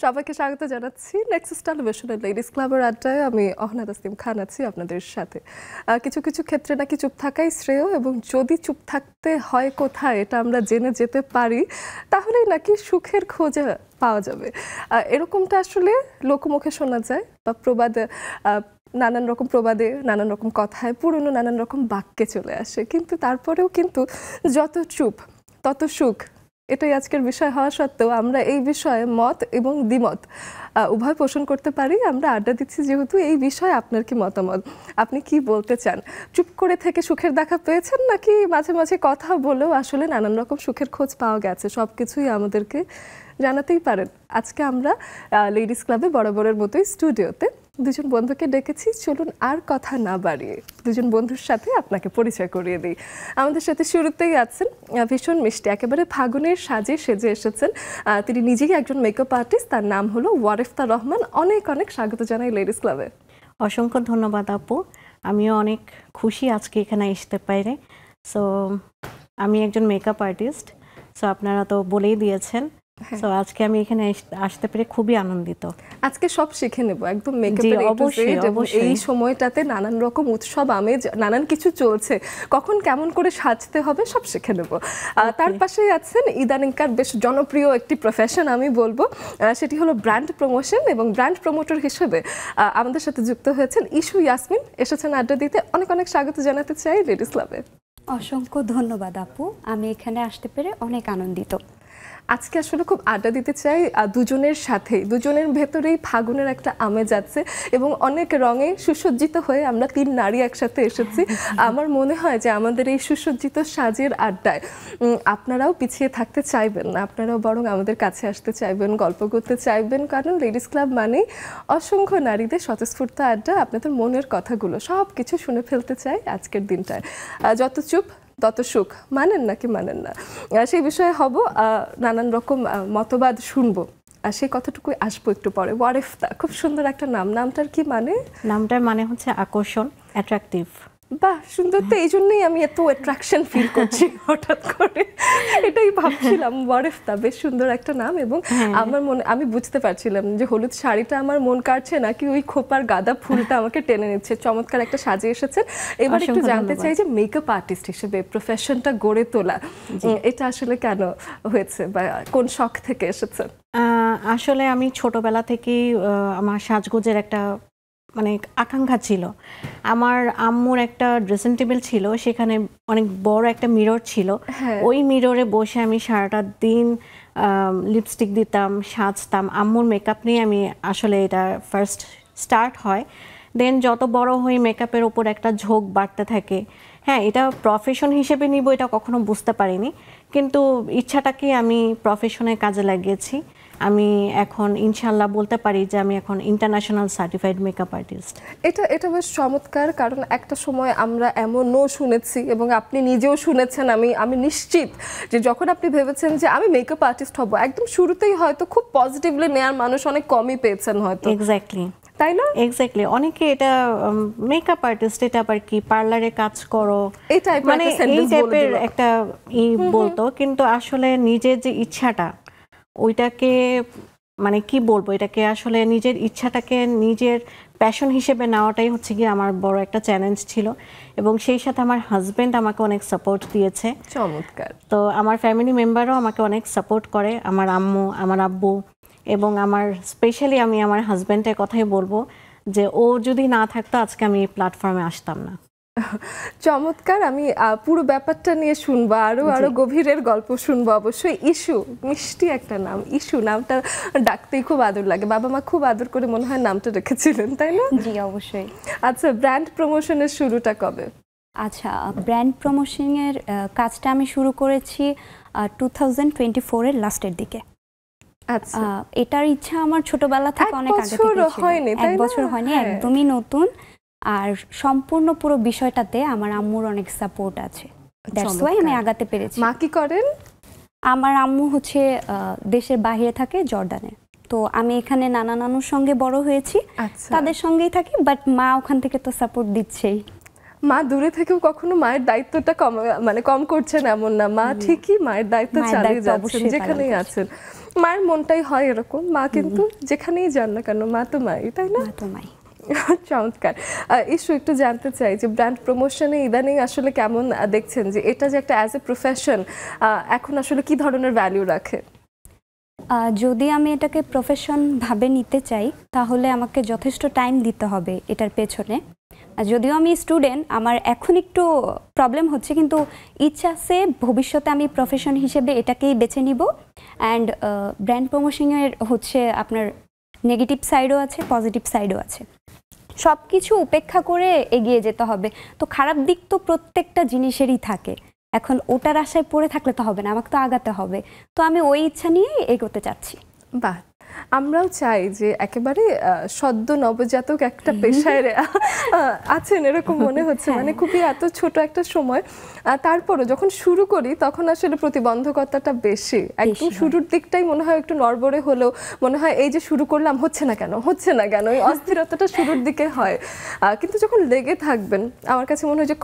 সবাইকে স্বাগত জানাচ্ছি নেক্সাস টেলিভিশনের লেডিস ক্লাবের আড্ডায়। আমি অহনা তাসনিম খান আছি আপনাদের সাথে। কিছু কিছু ক্ষেত্রে নাকি চুপ থাকাই শ্রেয়, এবং যদি চুপ থাকতে হয় কোথায় এটা আমরা জেনে যেতে পারি তাহলেই নাকি সুখের খোঁজে পাওয়া যাবে। এরকমটা আসলে লোকমুখে শোনা যায়, বা প্রবাদে নানান রকম প্রবাদে, নানান রকম কথায়, পুরনো নানান রকম বাক্যে চলে আসে। কিন্তু তারপরেও কিন্তু যত চুপ তত সুখ, এটাই আজকের বিষয় হওয়া সত্ত্বেও আমরা এই বিষয়ে মত এবং দ্বিমত উভয় পোষণ করতে পারি। আমরা আড্ডা দিচ্ছি যেহেতু এই বিষয়ে আপনার কি মতামত, আপনি কি বলতে চান? চুপ করে থেকে সুখের দেখা পেয়েছেন, নাকি মাঝে মাঝে কথা বলেও আসলে নানান রকম সুখের খোঁজ পাওয়া গেছে? সব কিছুই আমাদেরকে জানাতেই পারেন। আজকে আমরা লেডিস ক্লাবে বরাবরের মতোই স্টুডিওতে দুজন বন্ধুকে ডেকেছি। চলুন আর কথা না বাড়িয়ে দুজন বন্ধুর সাথে আপনাকে পরিচয় করিয়ে দিই। আমাদের সাথে শুরুতেই আছেন ভীষণ মিষ্টি, একেবারে ফাগুনের সাজে সেজে এসেছেন। তিনি নিজেই একজন মেকআপ আর্টিস্ট, তার নাম হলো ওয়ারেফতা রহমান। অনেক অনেক স্বাগত জানাই লেডিস ক্লাবে। অসংখ্য ধন্যবাদ আপু, আমিও অনেক খুশি আজকে এখানে আসতে পারে। সো আমি একজন মেকআপ আর্টিস্ট, সো আপনারা তো বলেই দিয়েছেন। সো আজকে আমি এখানে আসতে পেরে খুবই আনন্দিত। আজকে সব শিখে নেব একদম মেকআপের এ টু জেড। এই সময়টাতে নানান রকম উৎসব আমেজ, নানান কিছু চলছে, কখন কেমন করে সাজতে হবে সব শিখে নেব। তার পাশেই আছেন ইদানিংকার বেশ জনপ্রিয় একটি প্রফেশন আমি বলবো, সেটি হলো ব্র্যান্ড প্রমোশন, এবং ব্র্যান্ড প্রমোটর হিসেবে আমাদের সাথে যুক্ত হয়েছেন ইস্যু ইয়াসমিন। এসেছেন আড্ডা দিতে, অনেক অনেক স্বাগত জানাতে চাই লেডিস ক্লাবে। অসংখ্য ধন্যবাদ আপু, আমি এখানে আসতে পেরে অনেক আনন্দিত। আজকে আসলে খুব আড্ডা দিতে চাই দুজনের সাথে। দুজনের ভেতরেই ফাগুনের একটা আমেজ আছে, এবং অনেক রঙে সুসজ্জিত হয়ে আমরা তিন নারী একসাথে এসেছি। আমার মনে হয় যে আমাদের এই সুসজ্জিত সাজের আড্ডায় আপনারাও পিছিয়ে থাকতে চাইবেন না, আপনারাও বরং আমাদের কাছে আসতে চাইবেন, গল্প করতে চাইবেন। কারণ লেডিস ক্লাব মানেই অসংখ্য নারীদের স্বতঃস্ফূর্ত আড্ডা। আপনাদের মনের কথাগুলো সব কিছু শুনে ফেলতে চাই আজকের দিনটায়। যত চুপ তত সুখ, মানেন নাকি মানেন না সেই বিষয়ে হব, নানান রকম মতবাদ শুনবো, আর সেই কথাটুকুই আসবো একটু পরে। ওয়ারেফতা, খুব সুন্দর একটা নাম। নামটার কি মানে? নামটার মানে হচ্ছে আকর্ষণ, অ্যাট্রাকটিভ। বাহ, সুন্দর তো। এই জন্যই আমি এত অ্যাট্রাকশন ফিল করছি হঠাৎ করে, এটাই ভাবছিলাম। ওয়ারেফতা বেশ সুন্দর একটা নাম, এবং আমার মনে, আমি বুঝতে পারছিলাম যে হলুদ শাড়িটা আমার মন কাটছে নাকি ওই খোপার গাঁদা ফুলটা আমাকে টেনে নিচ্ছে। চমৎকার একটা সাজিয়ে এসেছেন। এবার একটু জানতে চাই যে মেকআপ আর্টিস্ট হিসেবে প্রফেশনটা গড়ে তোলা, এটা আসলে কেন হয়েছে, বা কোন শখ থেকে এসেছে? আসলে আমি ছোটবেলা থেকেই আমার সাজগোজের একটা মানে আকাঙ্ক্ষা ছিল। আমার আম্মুর একটা ড্রেসিং টেবিল ছিল, সেখানে অনেক বড় একটা মিরর ছিল। ওই মিররে বসে আমি সারাটা দিন লিপস্টিক দিতাম, সাজতাম। আম্মুর মেকআপ নিয়ে আমি আসলে এটা ফার্স্ট স্টার্ট হয়। দেন যত বড় হই মেকআপের ওপর একটা ঝোঁক বাড়তে থাকে। হ্যাঁ, এটা প্রফেশন হিসেবে নিব এটা কখনো বুঝতে পারিনি, কিন্তু ইচ্ছাটাকে আমি প্রফেশনের কাজে লাগিয়েছি। আমি এখন ইনশাল্লাহ বলতে পারি যে আমি এখন ইন্টারন্যাশনাল সার্টিফাইড মেকআপ আর্টিস্ট। এটা বেশ চমৎকার, কারণ একটা সময় আমরা এমনও শুনেছি, এবং আপনি নিজেও শুনেছেন, আমি নিশ্চিত যে যখন আপনি ভেবেছেন যে আমি মেকআপ আর্টিস্ট হব, একদম শুরুতেই হয়তো খুব পজিটিভলি নেয়ার মানুষ অনেক কমই পেয়েছেন হয়তো। এক্স্যাক্টলি, তাই না? এক্স্যাক্টলি। অনেকে এটা মেকআপ আর্টিস্ট, এটা আবার কি পার্লারে কাজ করো, মানে এই টাইপের একটা বলতো। কিন্তু আসলে নিজের যে ইচ্ছাটা, ওইটাকে মানে কি বলবো, এটাকে আসলে নিজের ইচ্ছাটাকে নিজের প্যাশন হিসেবে নেওয়াটাই হচ্ছে কি আমার বড় একটা চ্যালেঞ্জ ছিল। এবং সেই সাথে আমার হাজবেন্ড আমাকে অনেক সাপোর্ট দিয়েছে। চমৎকার। তো আমার ফ্যামিলি মেম্বারও আমাকে অনেক সাপোর্ট করে, আমার আম্মু, আমার আব্বু, এবং আমার স্পেশালি আমি আমার হাজবেন্ডের কথাই বলবো যে ও যদি না থাকতো আজকে আমি এই প্ল্যাটফর্মে আসতাম না। চমৎকার। আমি পুরো ব্যাপারটা নিয়ে শুনবো, আরো গভীরের গল্প শুনবো অবশ্যই। ইস্যু, মিষ্টি একটা নাম। ইস্যু নামটা ডাকতেই খুব আদর লাগে, বাবা মা খুব আদর করে মনে হয় নামটা রেখেছিলেন, তাই না? জি অবশ্যই। আচ্ছা, ব্র্যান্ড প্রমোশনের শুরুটা কবে? আচ্ছা, ব্র্যান্ড প্রমোশনের কাজটা আমি শুরু করেছি 2024-এর লাস্টের দিকে। আচ্ছা, এটার ইচ্ছা আমার ছোটবেলা থেকে অনেক আগে থেকে ছিল। এক বছর হয়নি, একদমই নতুন। আর সম্পূর্ণ পুরো বিষয়টাতে আমার আম্মুর অনেক সাপোর্ট আছে, দ্যাটস ওয়াই আমি আগাতে পেরেছি। মা কি করেন? আমার আম্মু হচ্ছে দেশের বাইরে থাকে, জর্ডানে। তো আমি এখানে নানা নানুর সঙ্গে বড় হয়েছি, তাদের সঙ্গেই থাকি, বাট মা ওখান থেকে তো সাপোর্ট দিচ্ছেই। মা দূরে থেকেও কখনো মায়ের দায়িত্বটা কম করছেন এমন না, মা ঠিকই মায়ের দায়িত্ব চালিয়ে যাচ্ছেন যেখানেই আছেন। মায়ের মনটাই হয় এরকম, মা কিন্তু যেখানেই যান না কেন মা তো মাই, তাই না? মা তো মাই। চমৎকার। ইস্যু একটু জানতে চাই যে ব্র্যান্ড প্রমোশনে ইদানিং আসলে কেমন দেখছেন যে এটা যে একটা অ্যাজ এ প্রফেশন এখন আসলে কি ধরনের ভ্যালু রাখে? যদি আমি এটাকে প্রফেশন ভাবে নিতে চাই তাহলে আমাকে যথেষ্ট টাইম দিতে হবে এটার পেছনে। যদিও আমি স্টুডেন্ট, আমার এখন একটু প্রবলেম হচ্ছে, কিন্তু ইচ্ছা আছে ভবিষ্যতে আমি প্রফেশন হিসেবে এটাকেই বেছে নিব। অ্যান্ড ব্র্যান্ড প্রমোশনের হচ্ছে আপনার নেগেটিভ সাইডও আছে, পজিটিভ সাইডও আছে, সব কিছু উপেক্ষা করে এগিয়ে যেতে হবে। তো খারাপ দিক তো প্রত্যেকটা জিনিসেরই থাকে, এখন ওটার আশায় পড়ে থাকলে তো হবে না, আমাকে তো আগাতে হবে। তো আমি ওই ইচ্ছা নিয়ে এগোতে চাচ্ছি। বাহ, আমরাও চাই যে একেবারে সদ্য নবজাতক একটা পেশায় আছেন এরকম মনে হচ্ছে, মানে খুবই এত ছোট একটা সময়। তারপরও যখন শুরু করি তখন আসলে প্রতিবন্ধকতাটা বেশি, একদম শুরুর দিকটাই মনে হয় একটু নড়বড়ে হলেও মনে হয় এই যে শুরু করলাম হচ্ছে না কেন, এই অস্থিরতাটা শুরুর দিকে হয়। কিন্তু যখন লেগে থাকবেন আমার কাছে মনে হয় যে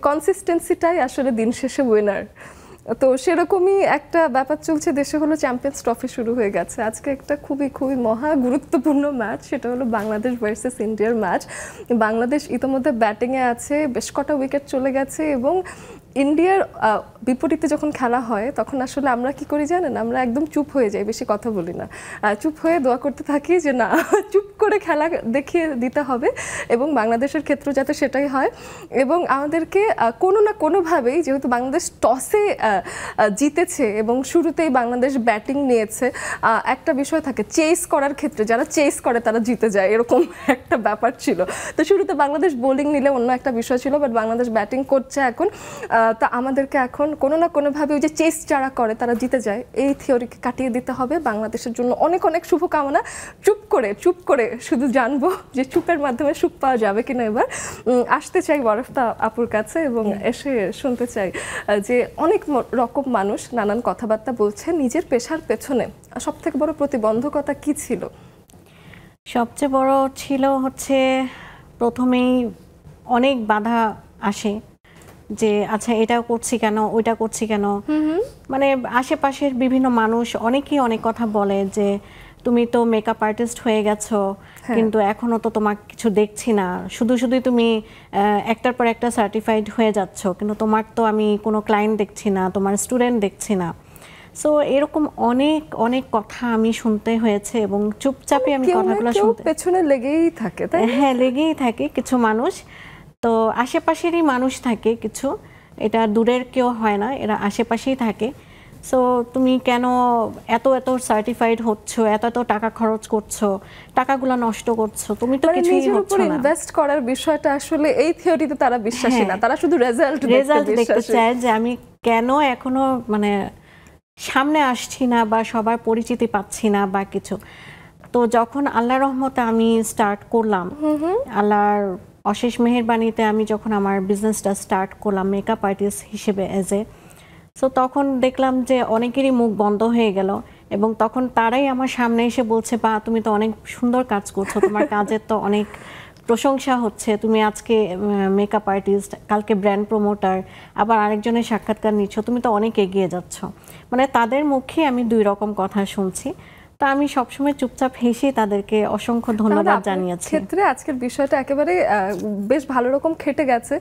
কনসিস্টেন্সিটাই আসলে দিন শেষে উইনার। তো সেরকমই একটা ব্যাপার চলছে দেশে, হলো চ্যাম্পিয়ন্স ট্রফি শুরু হয়ে গেছে। আজকে একটা খুবই মহা গুরুত্বপূর্ণ ম্যাচ, সেটা হলো বাংলাদেশ ভার্সেস ইন্ডিয়ার ম্যাচ। বাংলাদেশ ইতোমধ্যে ব্যাটিংয়ে আছে, বেশ কটা উইকেট চলে গেছে, এবং ইন্ডিয়ার বিপরীতে যখন খেলা হয় তখন আসলে আমরা কি করি জানেন, আমরা একদম চুপ হয়ে যাই, বেশি কথা বলি না, চুপ হয়ে দোয়া করতে থাকি যে না চুপ করে খেলা দেখিয়ে দিতে হবে, এবং বাংলাদেশের ক্ষেত্রে যাতে সেটাই হয়। এবং আমাদেরকে কোনো না কোনোভাবেই, যেহেতু বাংলাদেশ টসে জিতেছে এবং শুরুতেই বাংলাদেশ ব্যাটিং নিয়েছে, একটা বিষয় থাকে চেস করার ক্ষেত্রে, যারা চেস করে তারা জিতে যায়, এরকম একটা ব্যাপার ছিল। তো শুরুতে বাংলাদেশ বোলিং নিলে অন্য একটা বিষয় ছিল, বাট বাংলাদেশ ব্যাটিং করছে এখন। তা আমাদেরকে এখন কোনো না কোনোভাবে ওই যে চেস যারা করে তারা জিতে যায়, এই থিওরিকে কাটিয়ে দিতে হবে। বাংলাদেশের জন্য অনেক শুভকামনা। চুপ করে শুধু জানবো যে চুপের মাধ্যমে সুখ পাওয়া যাবে কিনা। এবার আসতে চাই বরফতা আপুর কাছে এবং এসে শুনতে চাই যে অনেক রকম মানুষ নানান কথাবার্তা বলছে, নিজের পেশার পেছনে সবথেকে বড় প্রতিবন্ধকতা কি ছিল? সবচেয়ে বড় ছিল হচ্ছে প্রথমেই অনেক বাধা আসে যে আচ্ছা এটাও করছি কেন, ওইটা করছি কেন, মানে আশেপাশের বিভিন্ন মানুষ অনেকেই অনেক কথা বলে যে তুমি তো মেকআপ আর্টিস্ট হয়ে গেছো, কিন্তু এখনো তো তোমার কিছু দেখছি না, শুধুই তুমি একটার পর একটা সার্টিফাইড হয়ে যাচ্ছ, কিন্তু তোমার তো আমি কোনো ক্লায়েন্ট দেখছি না, তোমার স্টুডেন্ট দেখছি না। সো এরকম অনেক কথা আমি শুনতে হয়েছে, এবং চুপচাপে আমি কথাগুলো শুনতে, পেছনে লেগেই থাকে, তাই হ্যাঁ লেগেই থাকে কিছু মানুষ। তো আশেপাশেরই মানুষ থাকে কিছু, এটা দূরের কেউ হয় না, এরা আশেপাশেই থাকে। সো তুমি কেন এত সার্টিফাইড হচ্ছ, এত টাকা খরচ করছো, টাকাগুলো নষ্ট করছো, তুমি তো কিছুই হচ্ছ না। ইনভেস্ট করার বিষয়টা আসলে এই থিওরিতে তারা বিশ্বাসী না, তারা শুধু রেজাল্ট দেখতে চায় যে আমি কেন এখনো মানে সামনে আসছি না বা সবার পরিচিতি পাচ্ছি না বা কিছু। তো যখন আল্লাহর রহমতে আমি স্টার্ট করলাম, আল্লাহর অশেষ মেহেরবানিতে আমি যখন আমার বিজনেসটা স্টার্ট করলাম মেকআপ আর্টিস্ট হিসেবে সো তখন দেখলাম যে অনেকেরই মুখ বন্ধ হয়ে গেল, এবং তখন তারাই আমার সামনে এসে বলছে বা তুমি তো অনেক সুন্দর কাজ করছো, তোমার কাজের তো অনেক প্রশংসা হচ্ছে, তুমি আজকে মেকআপ আর্টিস্ট, কালকে ব্র্যান্ড প্রমোটার, আবার আরেকজনের সাক্ষাৎকার নিচ্ছ, তুমি তো অনেক এগিয়ে যাচ্ছ। মানে তাদের মুখে আমি দুই রকম কথা শুনছি। তা আমি সবসময় চুপচাপ হেসে তাদেরকে অসংখ্য ধন্যবাদ জানিয়েছি। ক্ষেত্রে আজকের বিষয়টা একেবারে বেশ ভালো রকম খেটে গেছে,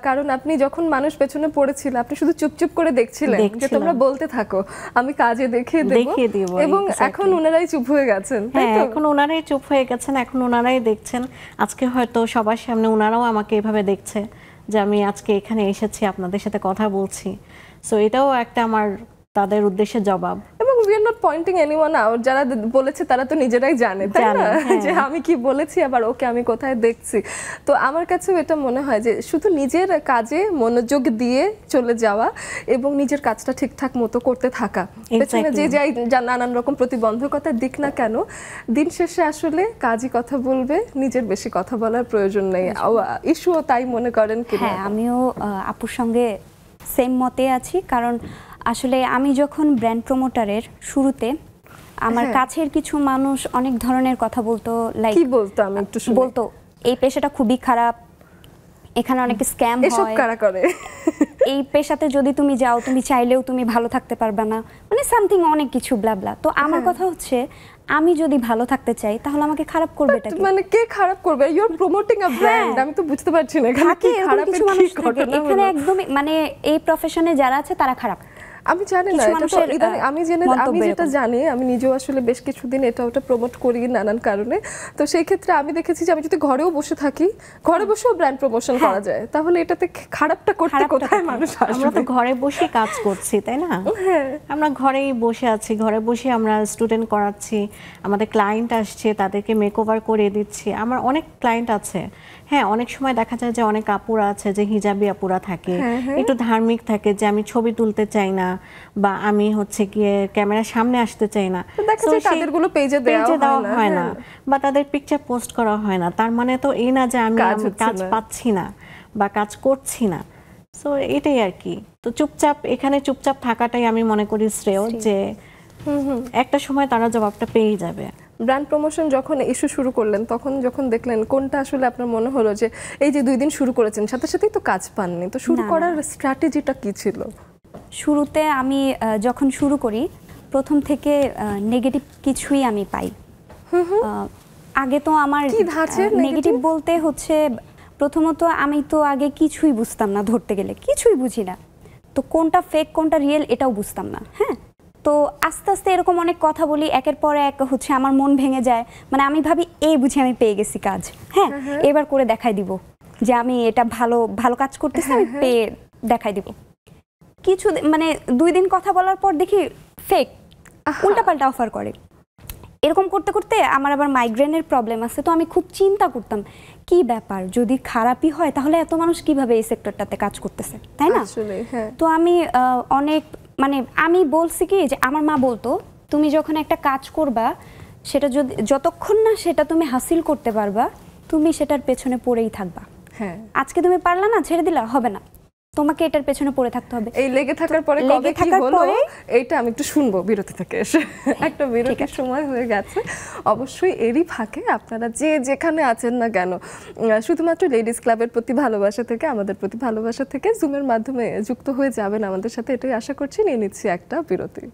কারণ আপনি যখন মানুষ পেছনে পড়েছিল আপনি শুধু চুপচুপ করে দেখছিলেন যে তোমরা বলতে থাকো, আমি কাজে দেখিয়ে দেব, এবং এখন ওনারাই চুপ হয়ে গেছেন। হ্যাঁ, এখন ওনারাই চুপ হয়ে গেছেন, এখন ওনারাই দেখছেন। আজকে হয়তো সবার সামনে ওনারাও আমাকে এভাবে দেখছে যে আমি আজকে এখানে এসেছি, আপনাদের সাথে কথা বলছি। সো এটাও একটা আমার তাদের উদ্দেশ্যে জবাব। এবং we are not pointing anyone out, যারা বলেছে তারা তো নিজেরাই জানে, তাই না, যে আমি কি বলেছি আবার ওকে আমি কোথায় দেখছি। তো আমার কাছেও এটা মনে হয় যে শুধু নিজের কাজে মনোযোগ দিয়ে চলে যাওয়া এবং নিজের কাজটা ঠিকঠাক মতো করতে থাকা, পেছনে যে যাই নানান রকম প্রতিবন্ধকতার দিক না কেন, দিন শেষে আসলে কাজই কথা বলবে, নিজের বেশি কথা বলার প্রয়োজন নেই। ইস্যুও তাই মনে করেন কি? হ্যাঁ, আমিও আপুর সঙ্গে সেম মতে আছি, কারণ আসলে আমি যখন ব্র্যান্ড প্রমোটারের শুরুতে আমার কাছের কিছু মানুষ অনেক ধরনের কথা বলতো, লাইক কি বলতো, আমি একটু শুনি। বলতো এই পেশাটা খুবই খারাপ, এখানে অনেক স্ক্যাম হয়, এসব কারা করে, এই পেশাতে যদি তুমি যাও তুমি চাইলেও তুমি ভালো থাকতে পারবে না, মানে মানে সামথিং অনেক কিছু ব্লাবলা। তো আমার কথা হচ্ছে আমি যদি ভালো থাকতে চাই তাহলে আমাকে খারাপ করবে এটা কি? মানে কে খারাপ করবে? You are promoting a brand. আমি তো বুঝতে পারছি না এখানে কি খারাপ কিছু মানুষ থাকে এখানে একদমই মানে এই প্রফেশনে যারা আছে তারা খারাপ। আমি জানি না, এটা তো আমি যেটা জানি, আমি নিজেও আসলে বেশ কিছুদিন এটা ওটা প্রমোট করি নানান কারণে। তো সেই ক্ষেত্রে আমি দেখেছি যে আমি যদি ঘরেও বসে থাকি, ঘরে বসেও ব্র্যান্ড প্রমোশন করা যায়, তাহলে এটাতে খারাপটা করতে কোথায় মানুষ আসবে? আমরা তো ঘরে বসে কাজ করছি, তাই না? আমরা ঘরেই বসে আছি, ঘরে বসে আমরা স্টুডেন্ট করাচ্ছি, আমাদের ক্লায়েন্ট আসছে, তাদেরকে মেকওভার করে দিচ্ছি। আমার অনেক ক্লায়েন্ট আছে। হ্যাঁ, অনেক সময় দেখা যায় যে অনেক আপুরা আছে যে হিজাবি আপুরা থাকে, একটু ধার্মিক থাকে, যে আমি ছবি তুলতে চাই না বা আমি হচ্ছে গিয়ে ক্যামেরার সামনে আসতে চাই না, তাদেরগুলো পেজে দেওয়া হয় না বা তাদের পিকচার পোস্ট করা হয় না। তার মানে তো এই না যে আমি কাজ পাচ্ছি না বা কাজ করছি না। সো এটাই আর কি। তো এখানে চুপচাপ থাকাটাই আমি মনে করি শ্রেয়, যে একটা সময় তারা জবাবটা পেয়ে যাবে। ব্র্যান্ড প্রমোশন যখন ইস্যু শুরু করলেন, তখন যখন দেখলেন, কোনটা আসলে আপনার মনে হলো যে এই যে 2 দিন শুরু করেছেন, সাথে সাথেই তো কাজ পাননি, তো শুরু করার স্ট্র্যাটেজিটা কি ছিল? শুরুতে আমি যখন শুরু করি প্রথম থেকে নেগেটিভ কিছুই আমি পাই। আগে তো আমার নেগেটিভ বলতে হচ্ছে, প্রথমত আমি তো আগে কিছুই বুঝতাম না, ধরতে গেলে কিছুই বুঝি না, তো কোনটা ফেক কোনটা রিয়েল এটাও বুঝতাম না। হ্যাঁ, তো আস্তে আস্তে এরকম অনেক কথা বলি, একের পর এক হচ্ছে আমার মন ভেঙে যায়। মানে আমি ভাবি এই বুঝি আমি পেয়ে গেছি কাজ, হ্যাঁ এবার করে দেখাই দিব যে আমি এটা ভালো ভালো কাজ করতেছি, আমি পেয়ে দেখাই দিব। কিছু মানে 2 দিন কথা বলার পর দেখি ফেক, উল্টাপাল্টা অফার করে। এরকম করতে করতে আমার আবার মাইগ্রেনের প্রবলেম আছে, তো আমি খুব চিন্তা করতাম কি ব্যাপার, যদি খারাপই হয় তাহলে এত মানুষ কিভাবে এই সেক্টরটাতে কাজ করতেছে, তাই না? তো আমি অনেক মানে আমি বলছি কি যে আমার মা বলতো তুমি যখন একটা কাজ করবা সেটা যতক্ষণ না সেটা তুমি হাসিল করতে পারবা তুমি সেটার পেছনে পড়েই থাকবা। হ্যাঁ, আজকে তুমি পারলা না, ছেড়ে দিলা, হবে না, তোমাকে এটার পেছনে পড়ে থাকতে হবে। এই লেগে থাকার পরে কবে কি হলো এইটা আমি একটু শুনবো বিরতি থেকে এসে। একটা বিরতির সময় হয়ে গেছে। অবশ্যই এরই ফাঁকে আপনারা যে যেখানে আছেন না কেন, শুধুমাত্র লেডিস ক্লাবের প্রতি ভালোবাসা থেকে, আমাদের প্রতি ভালোবাসা থেকে জুমের মাধ্যমে যুক্ত হয়ে যাবেন আমাদের সাথে, এটাই আশা করছি। নিয়ে নিচ্ছি একটা বিরতি।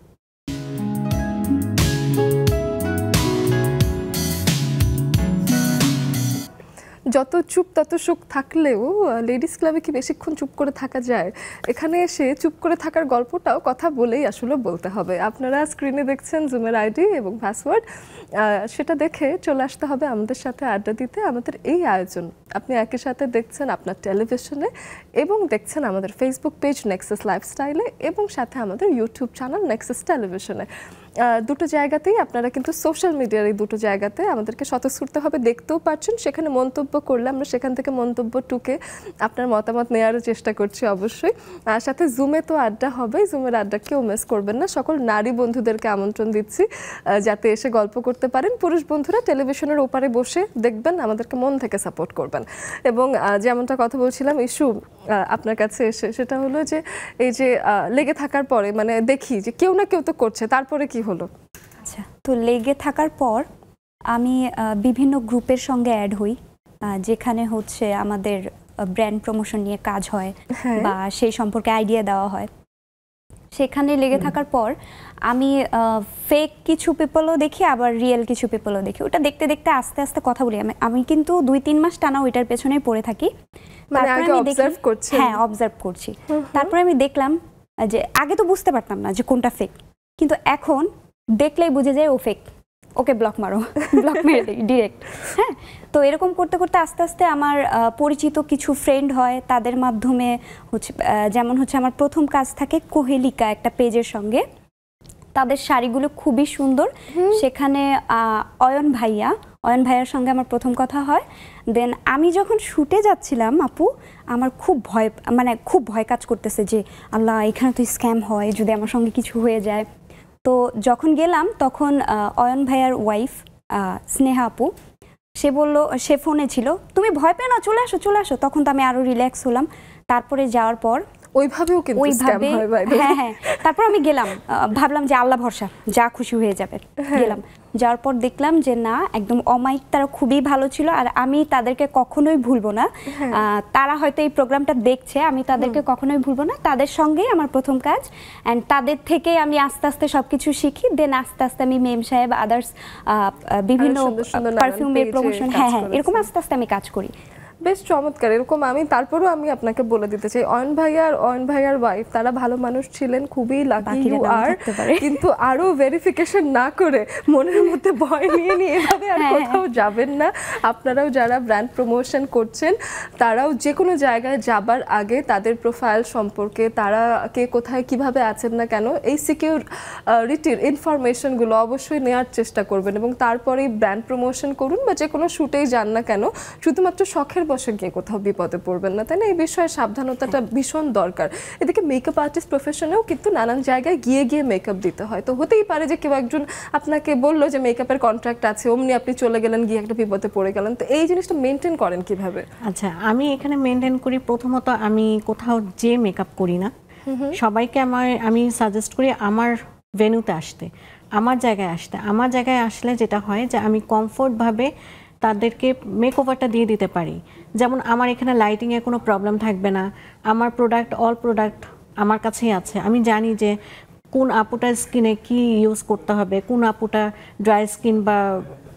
যত চুপ তত সুখ থাকলেও লেডিস ক্লাবে কি বেশিক্ষণ চুপ করে থাকা যায়? এখানে এসে চুপ করে থাকার গল্পটাও কথা বলেই আসলে বলতে হবে। আপনারা স্ক্রিনে দেখছেন জুমের আইডি এবং পাসওয়ার্ড, সেটা দেখে চলে আসতে হবে আমাদের সাথে আড্ডা দিতে। আমাদের এই আয়োজন আপনি একই সাথে দেখছেন আপনার টেলিভিশনে এবং দেখছেন আমাদের ফেসবুক পেজ নেক্সাস লাইফস্টাইলে এবং সাথে আমাদের ইউটিউব চ্যানেল নেক্সাস টেলিভিশনে। দুটো জায়গাতেই আপনারা কিন্তু সোশ্যাল মিডিয়ার এই দুটো জায়গাতে আমাদেরকে স্বতঃস্ফূর্তভাবে দেখতেও পাচ্ছেন। সেখানে মন্তব্য করলে আমরা সেখান থেকে মন্তব্য টুকে আপনার মতামত নেওয়ারও চেষ্টা করছি অবশ্যই। আর সাথে জুমে তো আড্ডা হবেই, জুমের আড্ডা কেউ মিস করবেন না। সকল নারী বন্ধুদেরকে আমন্ত্রণ দিচ্ছি যাতে এসে গল্প করতে পারেন। পুরুষ বন্ধুরা টেলিভিশনের ওপারে বসে দেখবেন, আমাদেরকে মন থেকে সাপোর্ট করবেন। এবং যেমনটা কথা বলছিলাম ইস্যু আপনার কাছে এসে, সেটা হলো যে এই যে লেগে থাকার পরে মানে দেখি যে কেউ না কেউ তো করছে, তারপরে কি হলো? আচ্ছা, তো লেগে থাকার পর আমি বিভিন্ন গ্রুপের সঙ্গে অ্যাড হই, যেখানে হচ্ছে আমাদের ব্র্যান্ড প্রমোশন নিয়ে কাজ হয় বা সেই সম্পর্কে আইডিয়া দেওয়া হয়। সেখানে লেগে থাকার পর আমি ফেক কিছু পিপলও দেখি, আবার রিয়েল কিছু পিপলও দেখি। ওটা দেখতে দেখতে আস্তে আস্তে কথা বলি। আমি কিন্তু 2-3 মাস টানা ওইটার পেছনেই পড়ে থাকি। অবজার্ভ করছি। তারপরে আমি দেখলাম যে আগে তো বুঝতে পারতাম না যে কোনটা ফেক, কিন্তু এখন দেখলেই বুঝে যায় ও ফেক, ওকে ব্লক মারো, ব্লক মেরে দিই ডিরেক্ট। হ্যাঁ, তো এরকম করতে করতে আস্তে আস্তে আমার পরিচিত কিছু ফ্রেন্ড হয়, তাদের মাধ্যমে হচ্ছে যেমন হচ্ছে আমার প্রথম কাজ থাকে কোহেলিকা একটা পেজের সঙ্গে, তাদের শাড়িগুলো খুবই সুন্দর। সেখানে অয়ন ভাইয়ার সঙ্গে আমার প্রথম কথা হয়। দেন আমি যখন শুটে যাচ্ছিলাম আপু, আমার খুব ভয় কাজ করতেছে যে আল্লাহ এখানে তো স্ক্যাম হয়, যদি আমার সঙ্গে কিছু হয়ে যায়। তো যখন গেলাম তখন অয়ন ভাইয়ার ওয়াইফ স্নেহা আপু, সে বললো, সে ফোনে ছিল, তুমি ভয় পেও না, চলে আসো। তখন তো আমি আরও রিল্যাক্স হলাম। তারপরে যাওয়ার পর ওইভাবেও কিন্তু স্ক্যাম ওইভাবে হয় বাইরে। হ্যাঁ হ্যাঁ তারপর আমি গেলাম, ভাবলাম যে আল্লাহ ভরসা, যা খুশি হয়ে যাবে। গেলাম, যাওয়ার পর দেখলাম যে না, একদম অমায়িক, তারা খুবই ভালো ছিল। আর আমি তাদেরকে কখনোই ভুলবো না। তারা হয়তো এই প্রোগ্রামটা দেখছে, আমি তাদেরকে কখনোই ভুলবো না। তাদের সঙ্গেই আমার প্রথম কাজ, অ্যান্ড তাদের থেকে আমি আস্তে আস্তে সবকিছু শিখি। দেন আস্তে আস্তে আমি মেম সাহেব, আদার্স বিভিন্ন পারফিউমের প্রমোশন, হ্যাঁ হ্যাঁ, এরকম আস্তে আস্তে আমি কাজ করি। বেশ চমৎকার। এরকম তারপরও আমি আপনাকে বলে দিতে চাই, অয়ন ভাইয়ার ওয়াইফ তারা ভালো মানুষ ছিলেন, খুবই লাকি ইউ আর। কিন্তু আরো ভেরিফিকেশন না করে মনের মধ্যে ভয় নিয়ে এভাবে আর কোথাও যাবেন না। আপনারাও যারা ব্র্যান্ড প্রমোশন করছেন, তারাও যে কোনো জায়গায় যাবার আগে তাদের প্রোফাইল সম্পর্কে, তারা কে কোথায় কিভাবে আছেন না কেন, এই সিকিউরিটির ইনফরমেশনগুলো অবশ্যই নেওয়ার চেষ্টা করবেন এবং তারপরেই ব্র্যান্ড প্রমোশন করুন বা যে কোনো শুটেই যান না কেন। শুধুমাত্র শখের বসে গিয়ে কোথাও বিপদে পড়বেন না, তাই না? এই বিষয়ে সাবধানতাটা ভীষণ দরকার। এদিকে মেকআপ আর্টিস্ট প্রফেশনেও কিন্তু নানান জায়গায় গিয়ে মেকআপ দিতে হয়। তো হতেই পারে যে কেউ একজন আপনাকে বললো যে মেকআপের কন্ট্রাক্ট আছে, অমনি আপনি চলে গেলেন, গিয়ে একটা বিপদে পড়ে গেলেন। তো এই জিনিসটা মেনটেন করেন কিভাবে? আচ্ছা, আমি এখানে মেনটেন করি, প্রথমত আমি কোথাও যে মেকআপ করি না। সবাইকে আমি সাজেস্ট করি আমার ভেন্যুতে আসতে, আমার জায়গায় আসতে। আমার জায়গায় আসলে যেটা হয় যে আমি কমফোর্টভাবে তাদেরকে মেকওভারটা দিয়ে দিতে পারি। যেমন আমার এখানে লাইটিংয়ে কোনো প্রবলেম থাকবে না, আমার অল প্রোডাক্ট আমার কাছেই আছে। আমি জানি যে কোন আপুটার স্কিনে কি ইউজ করতে হবে, কোন আপুটা ড্রাই স্কিন বা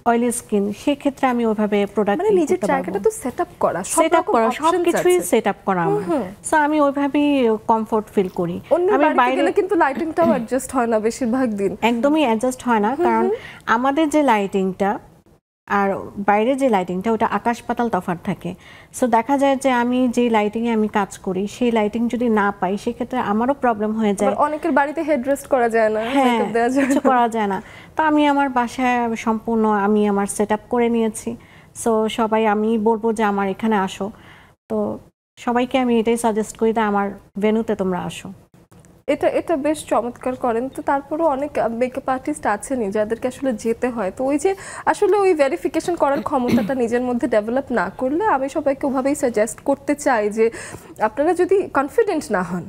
অয়েলি স্কিন, সেক্ষেত্রে আমি ওইভাবে প্রোডাক্ট মানে নিজের জায়গাটা তো সেটআপ করা, সবকিছুই সেটআপ করা আমার। সো আমি ওইভাবেই কমফোর্ট ফিল করি। আমি বাইরে গেলে কিন্তু লাইটিংটাও অ্যাডজাস্ট হয় না বেশিরভাগ দিন, একদমই অ্যাডজাস্ট হয় না। কারণ আমাদের যে লাইটিংটা আর বাইরে যে লাইটিংটা, ওটা আকাশ পাতাল তফাৎ থাকে। সো দেখা যায় যে আমি যে লাইটিংয়ে আমি কাজ করি, সেই লাইটিং যদি না পাই, সেক্ষেত্রে আমারও প্রবলেম হয়ে যায়। অনেকের বাড়িতে হেডরেস্ট করা যায় না, মেকআপ দেওয়া যায় না, কিছু করা যায় না। তো আমি আমার বাসায় সম্পূর্ণ আমি আমার সেটআপ করে নিয়েছি। সো সবাই, আমি বলবো যে আমার এখানে আসো। তো সবাইকে আমি এটাই সাজেস্ট করি যে আমার ভেন্যুতে তোমরা আসো। এটা বেশ চমৎকার করেন। তো তারপরও অনেক মেকআপ আর্টিস্ট আছেনই যাদেরকে আসলে যেতে হয়। তো ওই যে আসলে ওই ভেরিফিকেশন করার ক্ষমতাটা নিজের মধ্যে ডেভেলপ না করলে, আমি সবাইকে ওভাবেই সাজেস্ট করতে চাই যে আপনারা যদি কনফিডেন্ট না হন,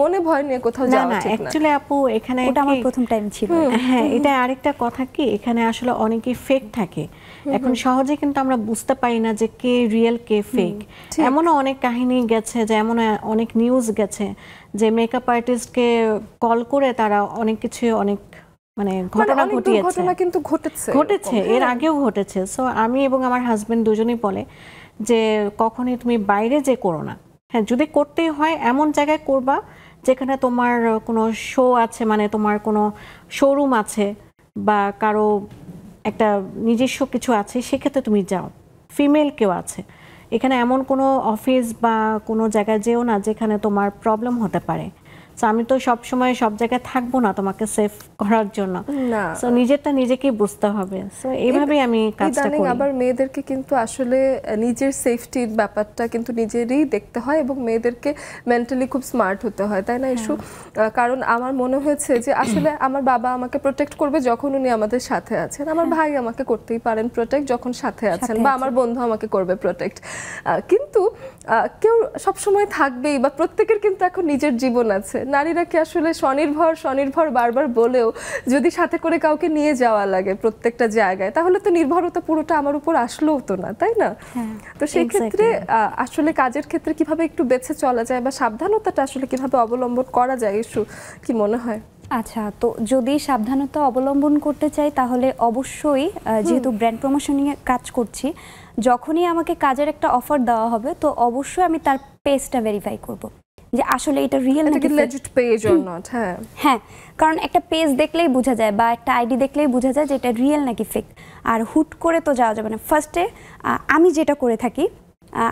মনে ভয় নিয়ে কোথাও যাওয়া ঠিক না। অ্যাকচুয়ালি আপু, এখানে ওটা আমার প্রথম টাইম ছিল। হ্যাঁ, এটা আরেকটা কথা কি, এখানে আসলে অনেকেই ফেক থাকে। এখন সহজে কিন্তু আমরা বুঝতে পারি না যে কে রিয়েল কে ফেক। এমনও অনেক কাহিনী গেছে, যে এমন অনেক নিউজ গেছে যে মেকআপ আর্টিস্টকে কল করে তারা অনেক কিছু, অনেক মানে ঘটনা ঘটেছে, এর আগেও ঘটেছে। সো আমি এবং আমার হাজবেন্ড দুজনেই বলে যে কখনোই তুমি বাইরে যে করো না। হ্যাঁ, যদি করতেই হয় এমন জায়গায় করবা যেখানে তোমার কোনো শো আছে, মানে তোমার কোনো শোরুম আছে বা কারো একটা নিজস্ব কিছু আছে, সেক্ষেত্রে তুমি যাও। ফিমেল কেউ আছে এখানে, এমন কোনো অফিস বা কোনো জায়গায় যেও না যেখানে তোমার প্রবলেম হতে পারে। সো আমি তো সব সময় সব জায়গায় থাকবো না তোমাকে সেফ করার জন্য। সো নিজেরটা নিজেকেই বুঝতে হবে। সো এইভাবেই আমি কাজটা করি। আবার মেয়েদেরকে কিন্তু আসলে নিজের সেফটির ব্যাপারটা কিন্তু নিজেরই দেখতে হয় এবং মেয়েদেরকে মেন্টালি খুব স্মার্ট হতে হয়, তাই না ইস্যু? কারণ আমার মনে হয়েছে যে আসলে আমার বাবা আমাকে প্রোটেক্ট করবে যখন উনি আমাদের সাথে আছেন, আমার ভাই আমাকে করতেই পারেন প্রোটেক্ট যখন সাথে আছেন, বা আমার বন্ধু আমাকে করবে প্রোটেক্ট। কিন্তু কেউ সবসময় থাকবেই, বা প্রত্যেকের কিন্তু এখন নিজের জীবন আছে। নারীরা কি আসলে স্বনির্ভর বারবার বলেও যদি সাথে করে কাউকে নিয়ে যাওয়া লাগে প্রত্যেকটা জায়গায়, তাহলে তো নির্ভরতা পুরোটা আমার উপর আসলেও তো না, তাই না? তো সেই ক্ষেত্রে আসলে কাজের ক্ষেত্রে কিভাবে একটু বেঁচে চলা যায় বা সাবধানতাটা আসলে কিভাবে অবলম্বন করা যায়, ইস্যু কি মনে হয়? আচ্ছা, তো যদি সাবধানতা অবলম্বন করতে চাই তাহলে অবশ্যই, যেহেতু ব্র্যান্ড প্রমোশনিং এ কাজ করছি, যখনই আমাকে কাজের একটা অফার দেওয়া হবে তো অবশ্যই আমি তার পেজটা ভেরিফাই করব যে আসলে এটা রিয়েল নাকি লেজিট পেজ অর নট। হ্যাঁ, কারণ একটা পেজ দেখলেই বোঝা যায় বা একটা আইডি দেখলেই বোঝা যায় যে এটা রিয়েল নাকি ফেক। আর হুট করে তো যাওয়া যাবে না। ফার্স্টে আমি যেটা করে থাকি,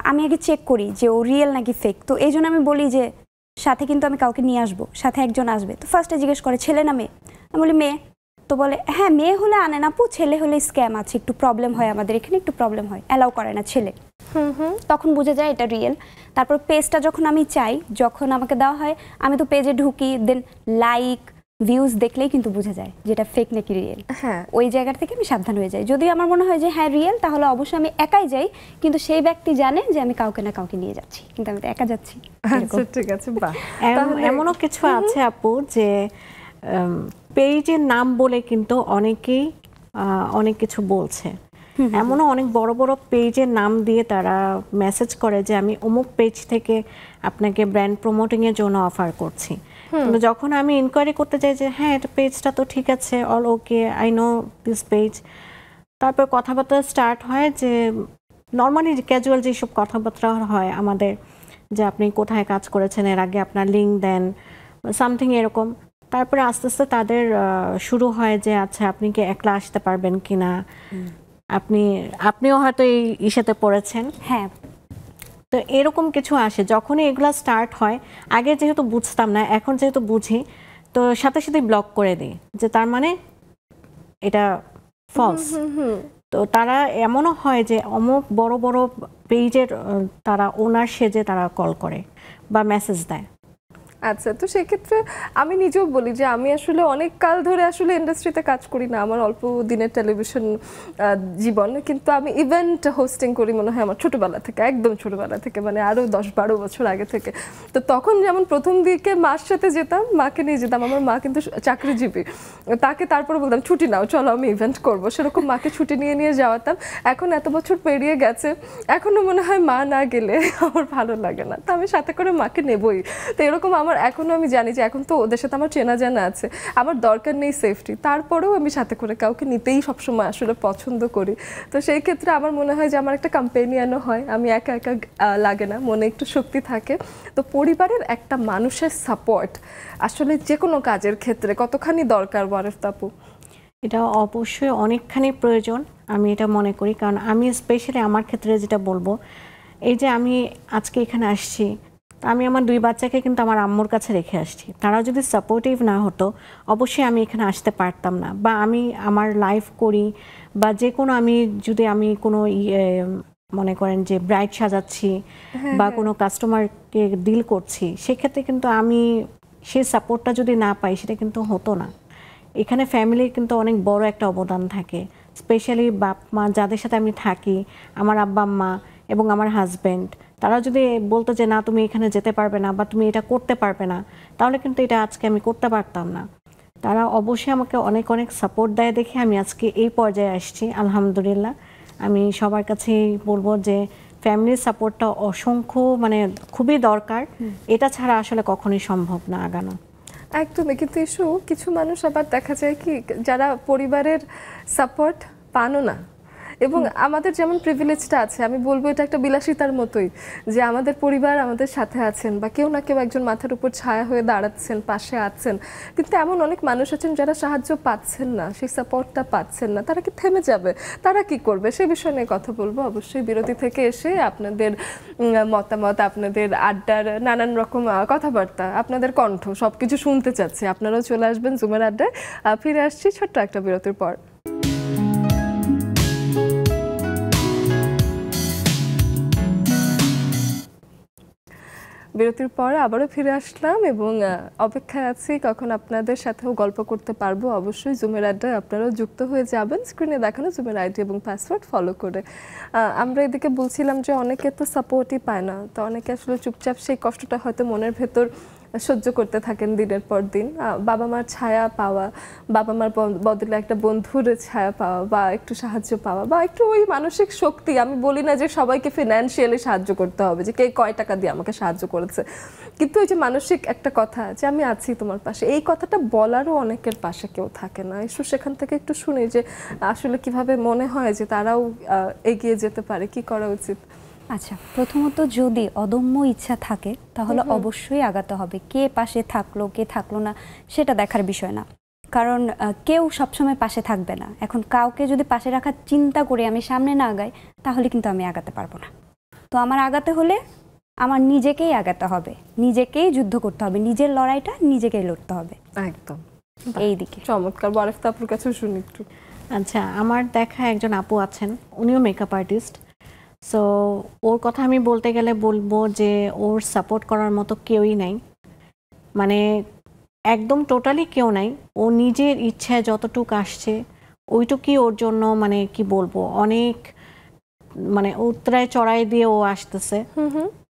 আমি আগে চেক করি যে ও রিয়েল নাকি ফেক। তো এই জন্য আমি বলি যে সাথে কিন্তু আমি কাউকে নিয়ে আসবো, সাথে একজন আসবে। তো ফার্স্টে জিজ্ঞেস করে ছেলে না মেয়ে? আমি বলি মেয়ে। তো বলে হ্যাঁ মেয়ে হলে আনেন আপু, ছেলে হলে স্ক্যাম আছে, একটু প্রবলেম হয়, আমাদের এখানে একটু প্রবলেম হয়, অ্যালাউ করে না ছেলে। তখন বোঝা যায় এটা রিয়েল। তারপর পেজটা যখন আমি চাই, যখন আমাকে দেওয়া হয়, আমি তো পেজে ঢুকি, দেন লাইক ভিউজ দেখলেই কিন্তু বোঝা যায় যেটা ফেক নাকি রিয়েল। হ্যাঁ, ওই জায়গা থেকে আমি সাবধান হয়ে যাই। যদি আমার মনে হয় যে হ্যাঁ রিয়েল, তাহলে অবশ্যই আমি একাই যাই, কিন্তু সেই ব্যক্তি জানে যে আমি কাউকে না কাউকে নিয়ে যাচ্ছি, কিন্তু আমি তো একা যাচ্ছি। আচ্ছা ঠিক আছে, বাহ। এমনও কিছু আছে আপু যে পেজের নাম বলে কিন্তু অনেকেই অনেক কিছু বলছে। এমনও অনেক বড় বড় পেজের নাম দিয়ে তারা মেসেজ করে যে আমি অমুক পেজ থেকে আপনাকে ব্র্যান্ড প্রমোটিং এর জন্য অফার করছি। কিন্তু যখন আমি ইনকোয়ারি করতে চাই যে হ্যাঁ এটা পেজটা তো ঠিক আছে, all okay, I know this page, তারপর কথাবার্তা স্টার্ট হয় যে নর্মালি ক্যাজুয়াল যেসব কথাবার্তা হয় আমাদের, যে আপনি কোথায় কাজ করেছেন এর আগে, আপনার লিঙ্ক দেন, সামথিং এরকম। তারপরে আস্তে আস্তে তাদের শুরু হয় যে আচ্ছা আপনি কি একলা আসতে পারবেন কিনা, আপনিও হয়তো এই ইস্যুতে পড়েছেন। হ্যাঁ, তো এরকম কিছু আসে যখনই এগুলা স্টার্ট হয়। আগে যেহেতু বুঝতাম না, এখন যেহেতু বুঝি, তো সাথে সাথে ব্লক করে দিই যে তার মানে এটা ফলস। তো তারা এমনও হয় যে অমুক বড় বড় পেজের তারা ওনার সেজে তারা কল করে বা মেসেজ দেয়। আচ্ছা, তো সেক্ষেত্রে আমি নিজেও বলি যে আমি আসলে অনেক কাল ধরে আসলে ইন্ডাস্ট্রিতে কাজ করি না, আমার অল্প দিনের টেলিভিশন জীবন, কিন্তু আমি ইভেন্ট হোস্টিং করি মনে হয় আমার ছোটবেলা থেকে, একদম ছোটবেলা থেকে, মানে আরও 10-12 বছর আগে থেকে। তো তখন যেমন প্রথম দিকে মার সাথে যেতাম, মাকে নিয়ে যেতাম, আমার মা কিন্তু চাকরিজীবী, তাকে তারপরে বলতাম ছুটি নাও, চলো আমি ইভেন্ট করবো, সেরকম মাকে ছুটি নিয়ে নিয়ে যাওয়াতাম। এখন এত বছর পেরিয়ে গেছে, এখনও মনে হয় মা না গেলে আমার ভালো লাগে না, তো আমি সাথে করে মাকে নেবই। তো এরকম আমার এখনো আমি জানি যে এখন তো ওদের সাথে আমার চেনা জানা আছে, আমার দরকার নেই সেফটি, তারপরেও আমি সাথে করে কাউকে নিতেই সবসময় আসলে পছন্দ করি। তো সেই ক্ষেত্রে আমার মনে হয় যে আমার একটা কম্পেনিয়ানও হয়, আমি একা একা লাগে না, মনে একটু শক্তি থাকে। তো পরিবারের একটা মানুষের সাপোর্ট আসলে যে কোনো কাজের ক্ষেত্রে কতখানি দরকার বরফ আপু? এটা অবশ্যই অনেকখানি প্রয়োজন, আমি এটা মনে করি। কারণ আমি স্পেশালি আমার ক্ষেত্রে যেটা বলবো, এই যে আমি আজকে এখানে আসছি, আমি আমার 2 বাচ্চাকে কিন্তু আমার আম্মুর কাছে রেখে আসছি। তারা যদি সাপোর্টিভ না হতো অবশ্যই আমি এখানে আসতে পারতাম না। বা আমি আমার লাইফ করি বা যে কোনো আমি কোনো মনে করেন যে ব্রাইড সাজাচ্ছি বা কোনো কাস্টমারকে ডিল করছি, সেক্ষেত্রে কিন্তু আমি সেই সাপোর্টটা যদি না পাই সেটা কিন্তু হতো না। এখানে ফ্যামিলির কিন্তু অনেক বড় একটা অবদান থাকে, স্পেশালি বাপ মা যাদের সাথে আমি থাকি, আমার আব্বা আম্মা এবং আমার হাজব্যান্ড, তারা যদি বলতো যে না তুমি এখানে যেতে পারবে না বা তুমি এটা করতে পারবে না, তাহলে কিন্তু এটা আজকে আমি করতে পারতাম না। তারা অবশ্যই আমাকে অনেক অনেক সাপোর্ট দেয় দেখে আমি আজকে এই পর্যায়ে আসছি, আলহামদুলিল্লাহ। আমি সবার কাছেই বলবো যে ফ্যামিলির সাপোর্টটা অসংখ্য, মানে খুবই দরকার। এটা ছাড়া আসলে কখনোই সম্ভব না আগানো। একদমই, কিন্তু কিছু মানুষ আবার দেখা যায় কি, যারা পরিবারের সাপোর্ট পানো না, এবং আমাদের যেমন প্রিভিলেজটা আছে, আমি বলবো এটা একটা বিলাসিতার মতোই, যে আমাদের পরিবার আমাদের সাথে আছেন বা কেউ না কেউ একজন মাথার উপর ছায়া হয়ে দাঁড়াচ্ছেন, পাশে আছেন। কিন্তু এমন অনেক মানুষ আছেন যারা সাহায্য পাচ্ছেন না, সেই সাপোর্টটা পাচ্ছেন না, তারা কি থেমে যাবে? তারা কি করবে? সেই বিষয় নিয়ে কথা বলবো অবশ্যই বিরতি থেকে এসে। আপনাদের মতামত, আপনাদের আড্ডার নানান রকম কথাবার্তা, আপনাদের কণ্ঠ সবকিছু শুনতে চাচ্ছি। আপনারাও চলে আসবেন জুমের আড্ডায়। ফিরে আসছি ছোট্ট একটা বিরতির পর। বিরতির পর আবারও ফিরে আসলাম এবং অপেক্ষায় আছি কখন আপনাদের সাথেও গল্প করতে পারবো। অবশ্যই জুমের আড্ডায় আপনারাও যুক্ত হয়ে যাবেন, স্ক্রিনে দেখানো জুমের আইডি এবং পাসওয়ার্ড ফলো করে। আমরা এদিকে বলছিলাম যে অনেকে তো সাপোর্টই পায় না, তো অনেকে আসলে চুপচাপ সেই কষ্টটা হয়তো মনের ভেতর সহ্য করতে থাকেন দিনের পর দিন। বাবা মার ছায়া পাওয়া, বাবা মার বদলে একটা বন্ধুর ছায়া পাওয়া বা একটু সাহায্য পাওয়া বা একটু ওই মানসিক শক্তি, আমি বলি না যে সবাইকে ফিনান্সিয়ালি সাহায্য করতে হবে, যে কে কয় টাকা দিয়ে আমাকে সাহায্য করেছে, কিন্তু ওই যে মানসিক একটা কথা যে আমি আছি তোমার পাশে, এই কথাটা বলারও অনেকের পাশে কেউ থাকে না। সেখান থেকে একটু শুনি যে আসলে কিভাবে মনে হয় যে তারাও এগিয়ে যেতে পারে, কি করা উচিত? আচ্ছা, প্রথমত যদি অদম্য ইচ্ছা থাকে তাহলে অবশ্যই আগাতে হবে। কে পাশে থাকলো কে থাকলো না সেটা দেখার বিষয় না, কারণ কেউ সবসময় পাশে থাকবে না। এখন কাউকে যদি পাশে রাখার চিন্তা করে আমি সামনে না আগাই, তাহলে কিন্তু আমি আগাতে পারবো না। তো আমার আগাতে হলে আমার নিজেকেই আগাতে হবে, নিজেকেই যুদ্ধ করতে হবে, নিজের লড়াইটা নিজেকেই লড়তে হবে। একদম এই দিকে চমৎকার। বরফ আপুর কাছে শুনি একটু। আচ্ছা, আমার দেখা একজন আপু আছেন, উনিও মেকআপ আর্টিস্ট। সো ওর কথা আমি বলতে গেলে বলবো যে ওর সাপোর্ট করার মতো কেউই নাই। মানে একদম টোটালি কেউ নাই, ও নিজের ইচ্ছায় যতটুক আসছে ওইটুকুই ওর জন্য, মানে কি বলবো, অনেক মানে উতরায় চড়াই দিয়ে ও আসতেছে।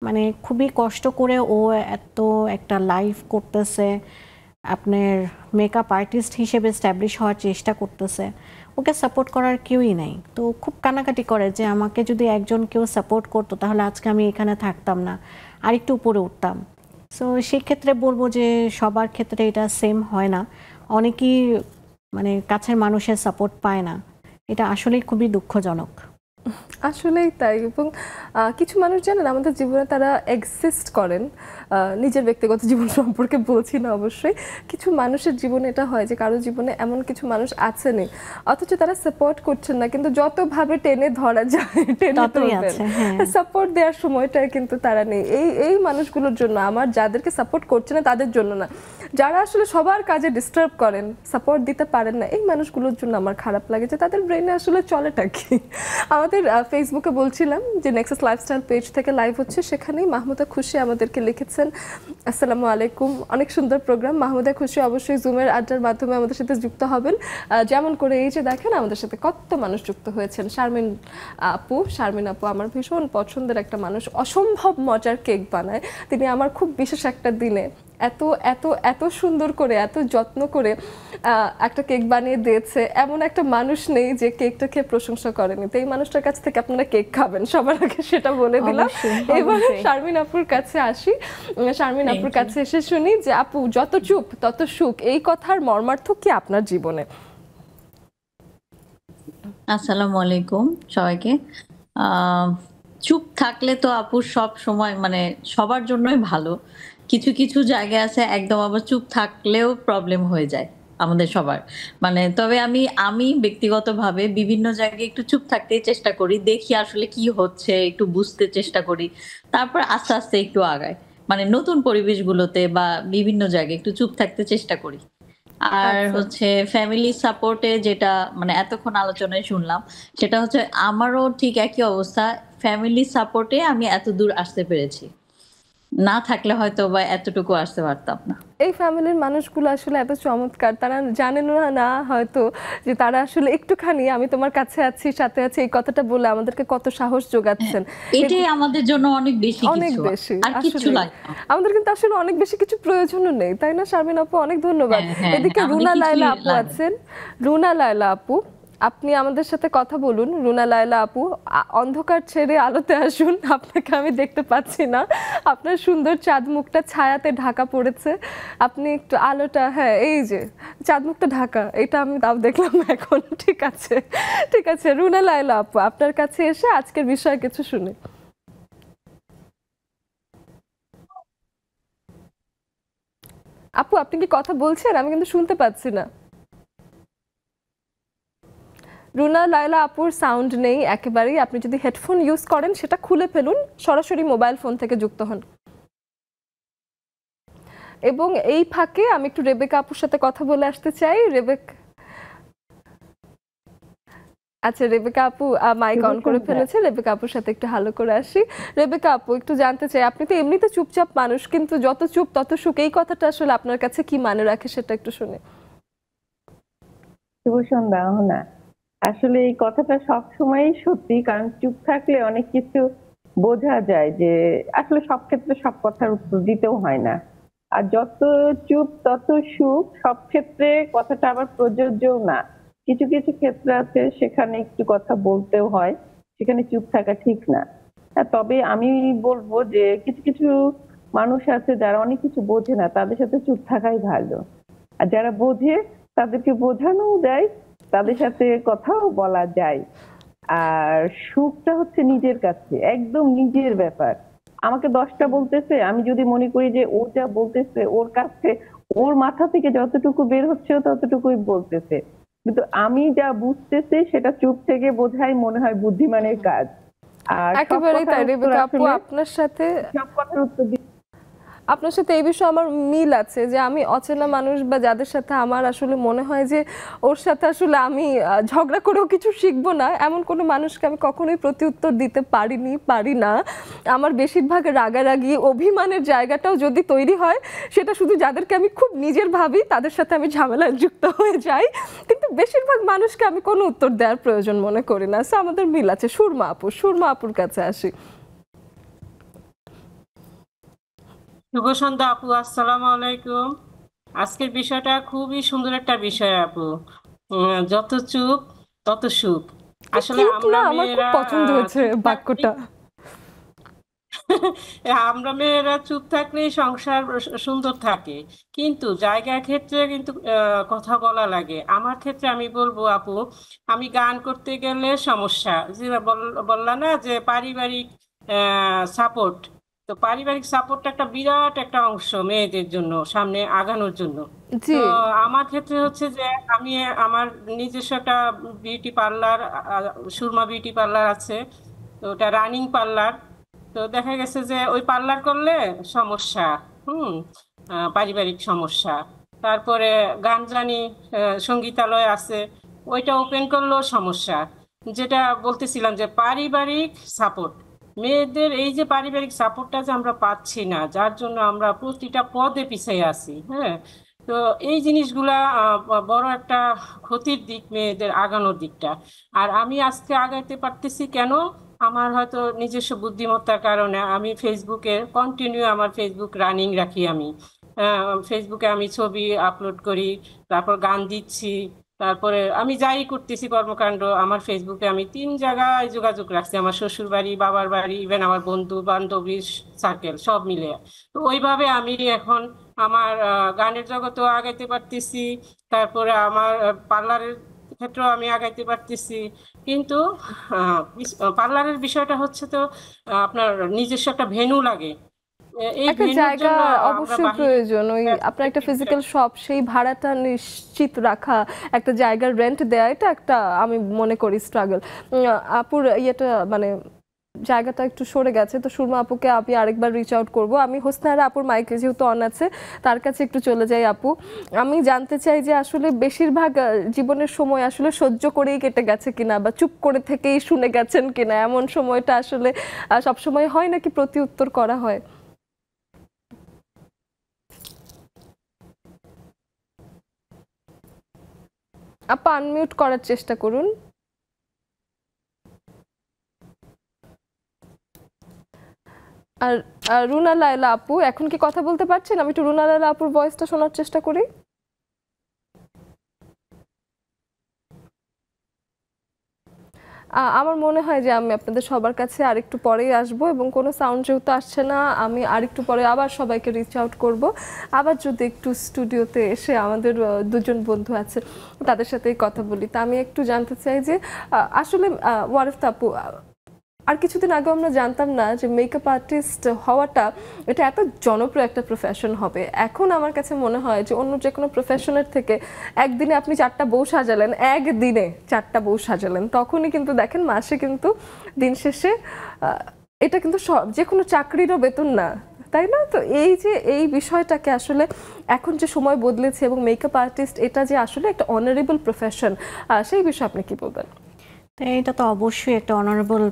মানে খুবই কষ্ট করে ও এত একটা লাইফ করতেছে, আপনার মেকআপ আর্টিস্ট হিসেবে স্ট্যাবলিশ হওয়ার চেষ্টা করতেছে। ওকে সাপোর্ট করার কেউই নাই, তো খুব কানাকাটি করে যে আমাকে যদি একজন কেউ সাপোর্ট করতো তাহলে আজকে আমি এখানে থাকতাম না, আর একটু উপরে উঠতাম। সো সেক্ষেত্রে বলবো যে সবার ক্ষেত্রে এটা সেম হয় না, অনেকেই মানে কাছের মানুষের সাপোর্ট পায় না, এটা আসলেই খুবই দুঃখজনক। আসলেই তাই। এবং কিছু মানুষ জানেন আমাদের জীবনে তারা এক্সিস্ট করেন, নিজের ব্যক্তিগত জীবন সম্পর্কে বলছি না অবশ্যই। কিছু মানুষের জীবনে এটা হয় যে কারো জীবনে এমন কিছু মানুষ আছেন অথচ তারা সাপোর্ট করছেন না, কিন্তু যতভাবে টেনে ধরা যায় টেনে ধরবেন, সাপোর্ট দেওয়ার সময়টাই কিন্তু তারা নেই। এই মানুষগুলোর জন্য আমার, যাদেরকে সাপোর্ট করছে না তাদের জন্য না, যারা আসলে সবার কাজে ডিস্টার্ব করেন, সাপোর্ট দিতে পারেন না, এই মানুষগুলোর জন্য আমার খারাপ লাগে যে তাদের ব্রেনে আসলে চলেটা কি। আমাদের ফেসবুকে বলছিলাম যে নেক্সাস লাইফস্টাইল পেজ থেকে লাইভ হচ্ছে, সেখানেই মাহমুদা খুশি আমাদেরকে লিখেছেন, আসসালামু আলাইকুম, অনেক সুন্দর প্রোগ্রাম। মাহমুদা খুশি অবশ্যই জুমের আড্ডার মাধ্যমে আমাদের সাথে যুক্ত হবেন, যেমন করে এই যে দেখেন আমাদের সাথে কত মানুষ যুক্ত হয়েছেন। শারমিন আপু আমার ভীষণ পছন্দের একটা মানুষ, অসম্ভব মজার কেক বানায় তিনি। আমার খুব বিশেষ একটা দিনে এত এত এত সুন্দর করে, এত যত্ন করে একটা কেক বানিয়ে দিয়েছে, এমন একটা মানুষ নেই যে কেকটা খেয়ে প্রশংসা করেনি। তো এই মানুষটার কাছ থেকে আপনারা কেক খাবেন সবার আগে, সেটা বলে দিলাম। এবারে শারমিন আপুর কাছে আসি, শারমিন আপুর কাছে এসে শুনি যে আপু, যত চুপ তত সুখ, এই কথার মর্মার্থ কি আপনার জীবনে? আসসালামু আলাইকুম সবাইকে। চুপ থাকলে তো আপু সব সময় মানে সবার জন্যই ভালো, কিছু কিছু জায়গা আছে একদম আবার চুপ থাকলেও প্রবলেম হয়ে যায় আমাদের সবার। মানে তবে আমি ব্যক্তিগতভাবে বিভিন্ন জায়গায় একটু চুপ থাকতেই চেষ্টা করি, দেখি আসলে কি হচ্ছে, একটু বুঝতে চেষ্টা করি, তারপর আস্তে আস্তে একটু আগাই। মানে নতুন পরিবেশগুলোতে বা বিভিন্ন জায়গায় একটু চুপ থাকতে চেষ্টা করি। আর হচ্ছে ফ্যামিলি সাপোর্টে যেটা মানে এতক্ষণ আলোচনায় শুনলাম, সেটা হচ্ছে আমারও ঠিক একই অবস্থা। ফ্যামিলি সাপোর্টে আমি এত দূর আসতে পেরেছি, না থাকলে হয়তো বা এতটুকু আসতে পারতাম না। এই ফ্যামিলির মানুষগুলো আসলে এত চমৎকার, তারা জানেন না হয়তো যে তারা আসলে একটুখানি আমি তোমার কাছে আছি, সাথে আছি, এই কথাটা বলে আমাদেরকে কত সাহস যোগাচ্ছেন। এটাই আমাদের জন্য অনেক বেশি, অনেক বেশি। আর কিছু লাগে না আমাদের কিন্তু আসলে অনেক বেশি কিছু প্রয়োজনও নেই, তাই না শারমিন আপু? অনেক ধন্যবাদ। এদিকে রুনা লায়লা আপু আছেন। রুনা লায়লা আপু, আপনি আমাদের সাথে কথা বলুন। রুনা লায়লা আপু, অন্ধকার ছেড়ে আলোতে আসুন, আপনাকে আমি দেখতে পাচ্ছি না, আপনার সুন্দর চাঁদ মুখটা ছায়াতে ঢাকা পড়েছে, আপনি একটু আলোটা, হ্যাঁ এই যে চাঁদ মুখটা ঢাকা, এটা আমি তাও দেখলাম এখন। ঠিক আছে ঠিক আছে, রুনা লায়লা আপু আপনার কাছে এসে আজকের বিষয়ে কিছু শুনে। আপু আপনি কি কথা বলছেন? আমি কিন্তু শুনতে পাচ্ছি না। রুনা লায়লা আপুর সাউন্ড নেই একেবারেই। আপনি যদি হেডফোন ইউজ করেন সেটা খুলে ফেলুন, সরাসরি মোবাইল ফোন থেকে যুক্ত হন। এবং এই ফাঁকে আমি একটু রেবেকা আপুর সাথে কথা বলে আসতে চাই। আচ্ছা, রেবেকা আপু মাইক অন করে ফেলেছে, রেবেকা আপুর সাথে একটু হ্যালো করে আসি। রেবেকা আপু, একটু জানতে চাই, আপনি তো এমনিতে চুপচাপ মানুষ, কিন্তু যত চুপ তত সুখ, এই কথাটা আসলে আপনার কাছে কি মানে রাখে সেটা একটু শুনে। শুভ সন্ধ্যা অহনা। আসলে এই কথাটা সবসময়ই সত্যি, কারণ চুপ থাকলে অনেক কিছু বোঝা যায় যে আসলে সব ক্ষেত্রে সব কথার উত্তর দিতেও হয় না। আর যত চুপ তত সুখ, সব ক্ষেত্রে কথাটা আবার প্রযোজ্যও না। কিছু কিছু ক্ষেত্রে আছে সেখানে একটু কথা বলতেও হয়, সেখানে চুপ থাকা ঠিক না। তবে আমি বলবো যে কিছু কিছু মানুষ আছে যারা অনেক কিছু বোঝে না, তাদের সাথে চুপ থাকাই ভালো। আর যারা বোঝে তাদেরকে বোঝানোও যায়, তাদের সাথে কথাও বলা যায়। আর সুখটা হচ্ছে নিজের কাছে, একদম নিজের ব্যাপার। আমাকে 10টা বলতেছে, আমি যদি মনে করি যে ও যা বলতেছে ওর কাছে, ওর মাথা থেকে যতটুকু বের হচ্ছে ও ততটুকুই বলতেছে, কিন্তু আমি যা বুঝতেছি সেটা চুপ থেকে বোঝাই মনে হয় বুদ্ধিমানের কাজ। আর একেবারেই তাই রেবেকা আপু, আপনার সাথে সব কথার উত্তর আপনার সাথে এই বিষয়ে আমার মিল আছে যে আমি অচেনা মানুষ বা যাদের সাথে আমার আসলে মনে হয় যে ওর সাথে আসলে আমি ঝগড়া করেও কিছু শিখবো না, এমন কোনো মানুষকে আমি কখনোই প্রতিউত্তর দিতে পারি না। আমার বেশিরভাগ রাগারাগি অভিমানের জায়গাটাও যদি তৈরি হয় সেটা শুধু যাদেরকে আমি খুব নিজের ভাবি তাদের সাথে আমি ঝামেলায় যুক্ত হয়ে যাই, কিন্তু বেশিরভাগ মানুষকে আমি কোনো উত্তর দেওয়ার প্রয়োজন মনে করি না। সো আমাদের মিল আছে। সুরমা আপুর কাছে আসি। শুভ সন্ধ্যা আপু, আসসালামু আলাইকুম। আজকের বিষয়টা খুবই সুন্দর একটা বিষয় আপু। যত চুপ তত সুখ। আসলে আমরা আমার খুব মেয়েরা পছন্দ হয়েছে বাক্যটা। আমরা মেয়েরা চুপ থাকলেই সংসার সুন্দর থাকে, কিন্তু জায়গার ক্ষেত্রে কিন্তু কথা বলা লাগে। আমার ক্ষেত্রে আমি বলবো আপু, আমি গান করতে গেলে সমস্যা, যে বললা না যে পারিবারিক সাপোর্ট, তো পারিবারিক সাপোর্টটা একটা বিরাট একটা অংশ মেয়েদের জন্য সামনে আগানোর জন্য। তো আমার ক্ষেত্রে হচ্ছে যে আমি আমার নিজস্ব একটা beauty parlour, Surma beauty parlour আছে, তো ওটা রানিং পার্লার। তো দেখা গেছে যে ওই পার্লার করলে সমস্যা, হুম, পারিবারিক সমস্যা। তারপরে গান জানি সঙ্গীতালয় আছে, ওইটা ওপেন করলেও সমস্যা। যেটা বলতেছিলাম যে পারিবারিক সাপোর্ট, মেয়েদের এই যে পারিবারিক সাপোর্টটা যে আমরা পাচ্ছি না, যার জন্য আমরা প্রতিটা পদে পিছিয়ে আছি। হ্যাঁ, তো এই জিনিসগুলা বড় একটা ক্ষতির দিক মেয়েদের আগানোর দিকটা। আর আমি আজকে আগাইতে পারতেছি কেন? আমার হয়তো নিজস্ব বুদ্ধিমত্তার কারণে। আমি ফেসবুকে কন্টিনিউ, আমার ফেসবুক রানিং রাখি আমি। ফেসবুকে আমি ছবি আপলোড করি, তারপর গান দিচ্ছি, তারপরে আমি যাই করতেছি কর্মকাণ্ড, আমার ফেসবুকে আমি 3 জায়গায় যোগাযোগ রাখছি, আমার শ্বশুর বাড়ি, বাবার বাড়ি, ইভেন আমার বন্ধু বান্ধবী সার্কেল সব মিলে। তো ওইভাবে আমি এখন আমার গানের জগতেও আগাইতে পারতেছি, তারপরে আমার পার্লারের ক্ষেত্রেও আমি আগাইতে পারতেছি। কিন্তু পার্লারের বিষয়টা হচ্ছে তো আপনার নিজস্ব একটা ভেন্যু লাগে। এই একটা ভেন্যুর জায়গা জন্য আমরা অবশ্যই বাহিরে প্রয়োজন। ওই আপনার একটা ফিজিক্যাল শপ, সেই ভাড়াটা নিশ্চিত রাখা, একটা জায়গার রেন্ট দেয়া, এটা একটা আমি মনে করি স্ট্রাগল। আপুর ইয়েটা মানে জায়গাটা একটু সরে গেছে, তো সুরমা আপুকে আমি আরেকবার রিচ আউট করবো। আমি হোসনারা আপুর মাইকে যেহেতু অন আছে তার কাছে একটু চলে যাই। আপু, আমি জানতে চাই যে আসলে বেশিরভাগ জীবনের সময় আসলে সহ্য করেই কেটে গেছে কিনা, বা চুপ করে থেকেই শুনে গেছেন কিনা, এমন সময়টা আসলে সবসময় হয় নাকি প্রতি উত্তর করা হয়? আপা আনমিউট করার চেষ্টা করুন। আর রুনা লায়লা আপু, এখন কি কথা বলতে পারছেন? আমি একটু রুনা লায়লা আপুর ভয়েসটা শোনার চেষ্টা করি। আমার মনে হয় যে আমি আপনাদের সবার কাছে আরেকটু পরেই আসবো, এবং কোনো সাউন্ড যেহেতু আসছে না, আমি আরেকটু পরে আবার সবাইকে রিচ আউট করব। আবার যদি একটু স্টুডিওতে এসে আমাদের দুজন বন্ধু আছে তাদের সাথে কথা বলি। তা আমি একটু জানতে চাই যে আসলে ওয়ারিফ আপু, আর কিছুদিন আগে আমরা জানতাম না যে মেকআপ আর্টিস্ট হওয়াটা এটা এত জনপ্রিয় একটা প্রফেশন হবে। এখন আমার কাছে মনে হয় যে অন্য যে কোনো প্রফেশনের থেকে একদিনে আপনি 4টা বউ সাজালেন, একদিনে 4টা বউ সাজালেন, তখনই কিন্তু দেখেন মাসে কিন্তু দিন শেষে এটা কিন্তু যে কোনো চাকরিরও বেতন না, তাই না? তো এই যে এই বিষয়টাকে আসলে এখন যে সময় বদলেছে, এবং মেকআপ আর্টিস্ট এটা যে আসলে একটা অনারেবল প্রফেশন, সেই বিষয়ে আপনি কি বলবেন? এটা তো অবশ্যই একটা অনারেবল,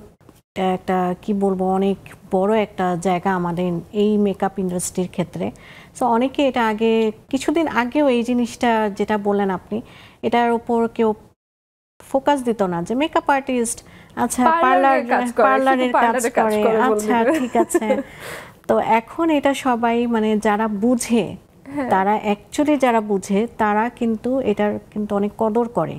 একটা কি বলবো, অনেক বড় একটা জায়গা আমাদের এই মেকআপ ইন্ডাস্ট্রির ক্ষেত্রে। সো অনেকে এটা আগে, কিছুদিন আগেও এই জিনিসটা যেটা বললেন আপনি, এটার উপর কেউ ফোকাস দিত না যে মেকআপ আর্টিস্ট, আচ্ছা পার্লারের কাজ করে, আচ্ছা ঠিক আছে। তো এখন এটা সবাই মানে যারা বুঝে, তারা অ্যাকচুয়ালি যারা বুঝে তারা কিন্তু এটার কিন্তু অনেক কদর করে।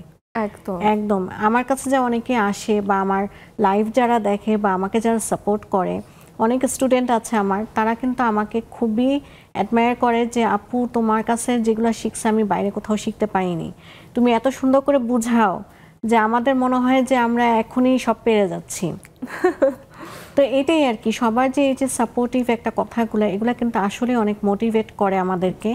একদম আমার কাছে যা অনেকে আসে, বা আমার লাইভ যারা দেখে, বা আমাকে যারা সাপোর্ট করে, অনেক স্টুডেন্ট আছে আমার, তারা কিন্তু আমাকে খুবই অ্যাডমায়ার করে যে আপু তোমার কাছে যেগুলো শিখছে আমি বাইরে কোথাও শিখতে পারিনি, তুমি এত সুন্দর করে বুঝাও যে আমাদের মনে হয় যে আমরা এখনই সব পেরে যাচ্ছি। তো এটাই আর কি, সবার যে এই যে সাপোর্টিভ একটা কথাগুলো, এগুলো কিন্তু আসলে অনেক মোটিভেট করে আমাদেরকে।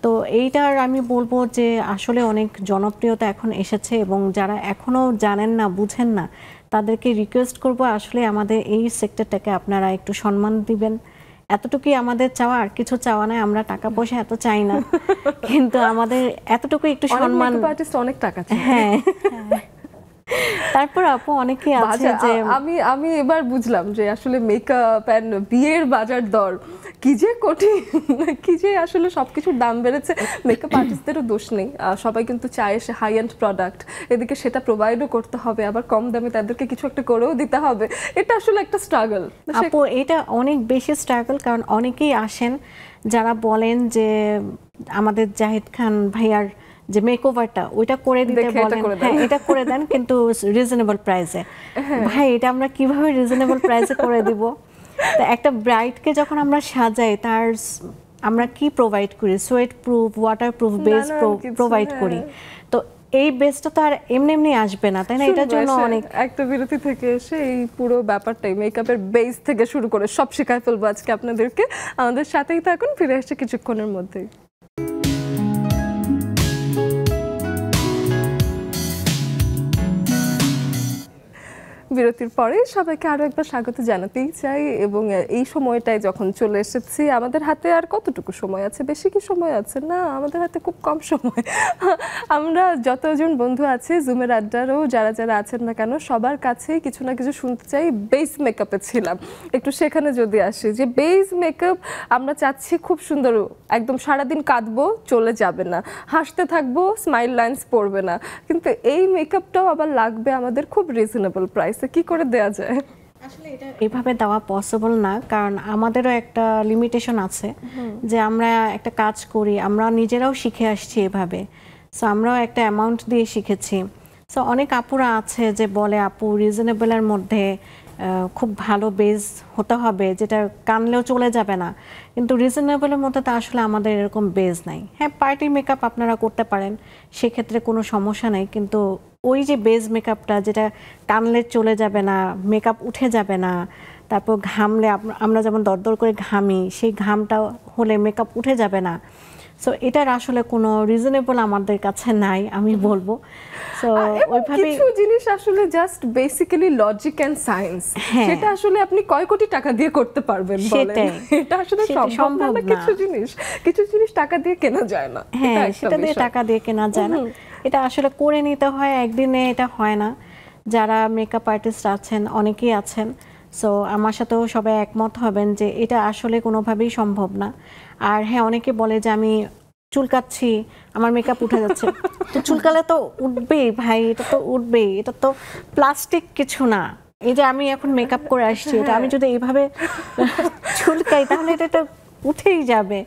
তো এইটার আমি বলবো যে আসলে অনেক জনপ্রিয়তা এখন এসেছে, এবং যারা এখনও জানেন না, বুঝেন না, তাদেরকে রিকোয়েস্ট করব আসলে আমাদের এই সেক্টরটাকে আপনারা একটু সম্মান দিবেন, এতটুকুই আমাদের চাওয়া, আর কিছু চাওয়া নাই। আমরা টাকা পয়সা এত চাই না, কিন্তু আমাদের এতটুকু একটু সম্মান। অনেক টাকা চায়। হ্যাঁ, তারপর আপু অনেকে আছে যে আমি এবার বুঝলাম যে আসলে মেকআপ এন্ড বিয়ের বাজার দর কি যে কঠিন, কি যে আসলে সবকিছুর দাম বেড়েছে। মেকআপ আর্টিস্টদেরও দোষ নেই, সবাই কিন্তু চায় সে হাই এন্ড প্রোডাক্ট, এদিকে সেটা প্রোভাইডও করতে হবে, আবার কম দামে তাদেরকে কিছু একটা করেও দিতে হবে। এটা আসলে একটা স্ট্রাগল আপু, এটা অনেক বেশি স্ট্রাগল। কারণ অনেকেই আসেন যারা বলেন যে আমাদের জাহিদ খান ভাইয়ার যে মেকওভারটা ওইটা করে দিতে বলেন, হ্যাঁ এটা করে দেন কিন্তু রিজনেবল প্রাইসে। ভাই এটা আমরা কিভাবে রিজনেবল প্রাইসে করে দিব? তো একটা ব্রাইডকে যখন আমরা সাজাই, তার আমরা কি প্রোভাইড করি? Sweat proof, water proof, base provide করি। তো এই বেসটা তো আর এমনি এমনি আসবে না, তাই না? এটার জন্য অনেক একটা বিরতি থেকে এসে এই পুরো ব্যাপারটাই মেকআপের বেস থেকে শুরু করে সব শেখায় ফেলবো আজকে আপনাদেরকে। আমাদের সাথেই থাকুন, ফিরে এসে কিছুক্ষণের মধ্যেই। বিরতির পরে সবাইকে আরো একবার স্বাগত জানাতেই চাই। এবং এই সময়টায় যখন চলে এসেছি, আমাদের হাতে আর কতটুকু সময় আছে? বেশি কি সময় আছে? না, আমাদের হাতে খুব কম সময়। আমরা যতজন বন্ধু আছে জুমের আড্ডারও যারা যারা আছেন না কেন, সবার কাছে কিছু না কিছু শুনতে চাই। বেস মেকআপে ছিলাম, একটু সেখানে যদি আসি যে বেস মেকআপ আমরা চাচ্ছি খুব সুন্দর, একদম সারাদিন কাঁদবো চলে যাবে না, হাসতে থাকবো স্মাইল লাইন্স পড়বে না, কিন্তু এই মেকআপটাও আবার লাগবে আমাদের খুব রিজনেবল প্রাইস। কি করে দেয়া যায়? আসলে এটা এভাবে দেওয়া পসিবল না, কারণ আমাদেরও একটা লিমিটেশন আছে যে আমরা একটা কাজ করি, আমরা নিজেরাও শিখে আসছি এভাবে। সো আমরাও একটা অ্যামাউন্ট দিয়ে শিখেছি। সো অনেক আপুরা আছে যে বলে আপু রিজনেবলের মধ্যে খুব ভালো বেস হতে হবে, যেটা কানলেও চলে যাবে না। কিন্তু রিজনেবলের মধ্যে তো আসলে আমাদের এরকম বেস নাই। হ্যাঁ, পার্টি মেকআপ আপনারা করতে পারেন, সেক্ষেত্রে কোনো সমস্যা নেই, কিন্তু ওই যে বেস মেকআপটা যেটা টানলে চলে যাবে না, মেকআপ উঠে যাবে না, তারপর ঘামলে আমরা যেমন দরদর করে ঘামি, সেই ঘামটা হলে মেকআপ উঠে যাবে না। সো এটার আসলে কোনো রিজনেবল আমাদের কাছে নাই, আমি বলবো। সো ওইভাবে কিছু জিনিস আসলে just basically logic and science, সেটা আসলে আপনি কয় কোটি টাকা দিয়ে করতে পারবেন বলেন? এটা আসলে সম্ভব না। কিছু জিনিস টাকা দিয়ে কেনা যায় না। হ্যাঁ, সেটা দিয়ে টাকা দিয়ে কেনা যায় না, এটা আসলে করে নিতে হয়, একদিনে এটা হয় না। যারা মেকআপ আর্টিস্ট আছেন অনেকেই আছেন, সো আমার সাথেও সবাই একমত হবেন যে এটা আসলে কোনোভাবেই সম্ভব না। আর হ্যাঁ, অনেকে বলে যে আমি চুলকাচ্ছি, আমার মেকআপ উঠে যাচ্ছে। তো চুলকালে তো উঠবেই ভাই, এটা তো উঠবেই, এটা তো প্লাস্টিক কিছু না। এই যে আমি এখন মেকআপ করে আসছি, এটা আমি যদি এইভাবে চুলকাই তাহলে এটা উঠেই যাবে।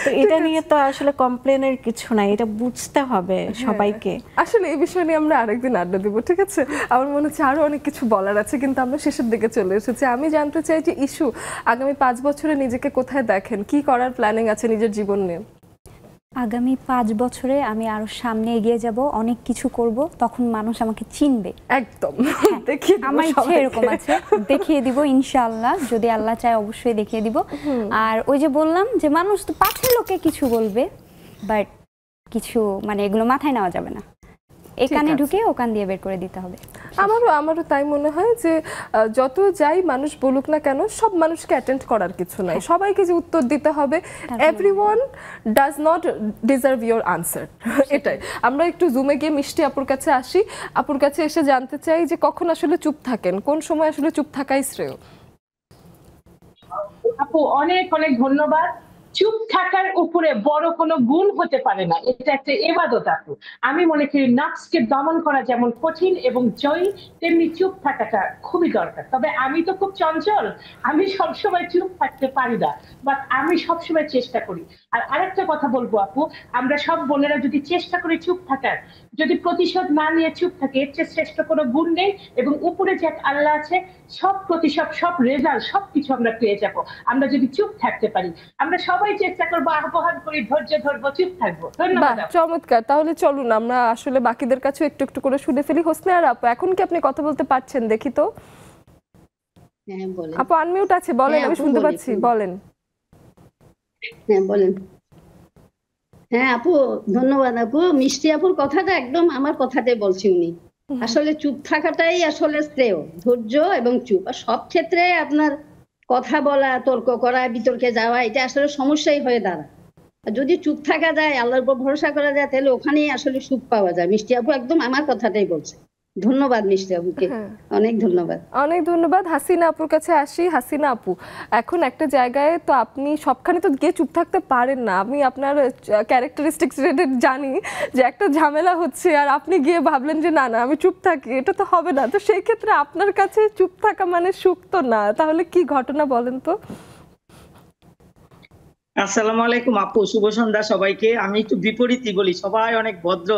তো এটা নিয়ে তো আসলে কমপ্লেনের কিছু নাই, এটা বুঝতে হবে সবাইকে। আসলে এই বিষয় নিয়ে আমরা আরেকদিন আড্ডা দিব, ঠিক আছে? আমার মনে হচ্ছে আরো অনেক কিছু বলার আছে, কিন্তু আমরা শেষের দিকে চলে এসেছি। আমি জানতে চাই যে ইস্যু, আগামী 5 বছরে নিজেকে কোথায় দেখেন, কি করার প্ল্যানিং আছে নিজের জীবন নিয়ে? আগামী 5 বছরে আমি আরো সামনে এগিয়ে যাব, অনেক কিছু করব, তখন মানুষ আমাকে চিনবে। একদম, দেখিয়ে আমার ইচ্ছে এরকম আছে, দেখিয়ে দিব ইনশাআল্লাহ, যদি আল্লাহ চায় অবশ্যই দেখিয়ে দিব। আর ওই যে বললাম যে মানুষ তো পাছে লোকে কিছু বলবে, বাট কিছু মানে এগুলো মাথায় নেওয়া যাবে না, এই কানে ঢুকে ও কান দিয়ে বের করে দিতে হবে। আমারও তাই মনে হয় যে যত যাই মানুষ বলুক না কেন, সব মানুষকে অ্যাটেন্ড করার কিছু নাই, সবাইকে যে উত্তর দিতে হবে, everyone does not deserve your answer. এটাই আমরা একটু জুমে গিয়ে মিষ্টি আপুর কাছে আসি, আপুর কাছে এসে জানতে চাই যে কখন আসলে চুপ থাকেন, কোন সময় আসলে চুপ থাকাই শ্রেয়। আপু অনেক অনেক ধন্যবাদ। চুপ থাকার উপরে বড় কোনো গুণ হতে পারে না, এটা একটা ইবাদত আপু। আমি মনে করি নফসকে দমন করা যেমন কঠিন এবং জয়ী, তেমনি চুপ থাকাটা খুবই দরকার। তবে আমি তো খুব চঞ্চল, আমি সবসময় চুপ থাকতে পারি না, বাট আমি সবসময় চেষ্টা করি। আর আরেকটা কথা বলবো আপু, আমরা সব বোনেরা যদি চেষ্টা করি চুপ থাকার, যদি প্রতিশোধ না নিয়ে চুপ থাকে, এর চেয়ে শ্রেষ্ঠ কোনো গুণ নেই। এবং উপরে যে আল্লাহ আছে, সব প্রতিশোধ, সব রেজাল্ট, সবকিছু আমরা পেয়ে যাবো আমরা যদি চুপ থাকতে পারি। আমরা সবাই চেষ্টা করবো, আহ্বান করি, ধৈর্য ধরবো, চুপ থাকবো। ধন্যবাদ। চমৎকার, তাহলে চলুন আমরা আসলে বাকিদের কাছে একটু একটু করে শুনে ফেলি। হোসনে আর আপু, এখন কি আপনি কথা বলতে পারছেন? দেখি তো। হ্যাঁ বলেন। আপু আনমিউট আছে, বলেন, আমি শুনতে পাচ্ছি, বলেন। হ্যাঁ বলেন। হ্যাঁ আপু ধন্যবাদ। আপু মিষ্টি আপুর কথাটা একদম আমার কথাটাই বলছি উনি। আসলে চুপ থাকাটাই আসলে শ্রেয়, ধৈর্য এবং চুপ। আর সব ক্ষেত্রে আপনার কথা বলা, তর্ক করা, বিতর্কে যাওয়া, এটা আসলে সমস্যাই হয়ে দাঁড়ায়। আর যদি চুপ থাকা যায়, আল্লাহর উপর ভরসা করা যায়, তাহলে ওখানেই আসলে সুখ পাওয়া যায়। মিষ্টি আপু একদম আমার কথাটাই বলছে। ধন্যবাদ মিষ্টি আপুকে, অনেক ধন্যবাদ। অনেক ধন্যবাদ। হাসিনা আপুর কাছে আসি। হাসিনা আপু, এখন একটা জায়গায় তো আপনি সবখানে তো গিয়ে চুপ থাকতে পারেন না। আমি আপনার ক্যারেক্টারিস্টিক্স রিলেটেড জানি যে একটা ঝামেলা হচ্ছে, আর আপনি গিয়ে ভাবলেন যে না না আমি চুপ থাকি, এটা তো হবে না। তো সেই ক্ষেত্রে আপনার কাছে চুপ থাকা মানে সুখ তো না, তাহলে কি ঘটনা বলেন তো? আসসালামু আলাইকুম আপু, শুভ সন্ধ্যা সবাইকে। আমি একটু বিপরীতই বলি, সবাই অনেক ভদ্র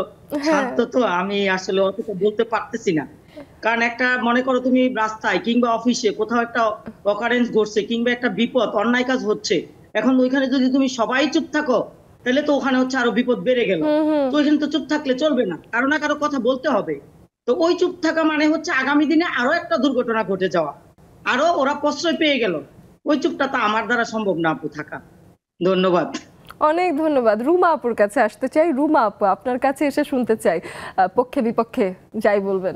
শান্ত, তো আমি আসলে অতটা বলতে পারতেছি না। কারণ একটা মনে করো তুমি রাস্তায় কিংবা অফিসে কোথাও একটা অকারেন্স ঘটছে কিংবা একটা বিপদ, অন্যায় কাজ হচ্ছে, এখন ওইখানে যদি তুমি সবাই চুপ থাকো তাহলে তো ওখানে হচ্ছে আরো বিপদ বেড়ে গেল। তো ওইখানে তো চুপ থাকলে চলবে না, কারো না কারো কথা বলতে হবে। তো ওই চুপ থাকা মানে হচ্ছে আগামী দিনে আরো একটা দুর্ঘটনা ঘটে যাওয়া, আরো ওরা প্রশ্রয় পেয়ে গেল। ওই চুপটা তো আমার দ্বারা সম্ভব না আপু থাকা। ধন্যবাদ। অনেক ধন্যবাদ। রুমা আপুর কাছে আসতে চাই। রুমা আপু, আপনার কাছে এসে শুনতে চাই পক্ষে বিপক্ষে যাই বলবেন।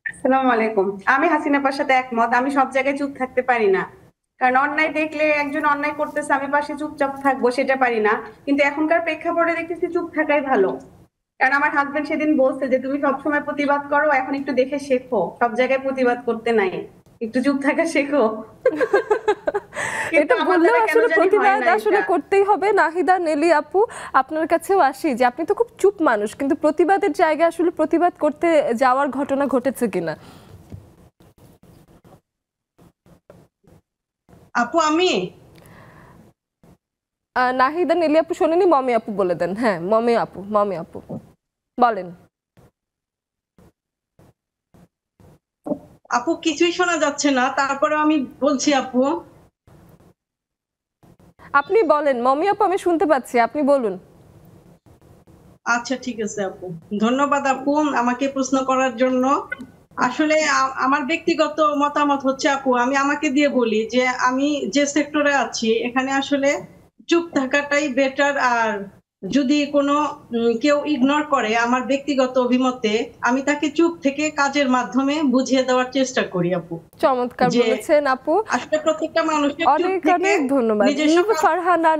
আসসালামু আলাইকুম। আমি হাসিনা আপার সাথে একমত। আমি সব জায়গায় চুপ থাকতে পারি না, কারণ অন্যায় দেখলে একজন অন্যায় করতেছে আমি পাশে চুপচাপ থাকবো সেটা পারি না। কিন্তু এখনকার প্রেক্ষাপটে দেখতেছি চুপ থাকাই ভালো। কারণ আমার হাজবেন্ড সেদিন বলছে যে তুমি সবসময় প্রতিবাদ করো, এখন একটু দেখে শেখো, সব জায়গায় প্রতিবাদ করতে নাই, একটু চুপ থাকা শেখো। এটা বললেও আসলে প্রতিবাদ আসলে করতেই হবে। নাহিদা, নেলি আপু, আপনার কাছেও আসি যে আপনি তো খুব চুপ মানুষ, কিন্তু প্রতিবাদের জায়গায় আসলে প্রতিবাদ করতে যাওয়ার ঘটনা ঘটেছে কিনা? আপু আমি নাহিদা, নেলি আপু শোনেনি, মমি আপু বলে দেন। হ্যাঁ মমি আপু বলেন। আপু কিছুই শোনা যাচ্ছে না, তারপরে আমি বলছি আপু। আপনি বলেন মমি আপু, আমি শুনতে পাচ্ছি, আপনি বলুন। আচ্ছা ঠিক আছে আপু, ধন্যবাদ আপু আমাকে প্রশ্ন করার জন্য। আসলে আমার ব্যক্তিগত মতামত হচ্ছে আপু, আমি আমাকে দিয়ে বলি যে আমি যে সেক্টরে আছি এখানে আসলে চুপ থাকাটাই বেটার। আর যদি কোনো কেউ ইগনোর করে আমার ব্যক্তিগত অভিমতে, আমি তাকে চুপ থেকে কাজের মাধ্যমে বুঝিয়ে দেওয়ার চেষ্টা করি আপু। চমৎকার বলেছেন আপু, আসলে প্রত্যেকটা মানুষের অনেক অনেক ধন্যবাদ। ইভ ফারহানা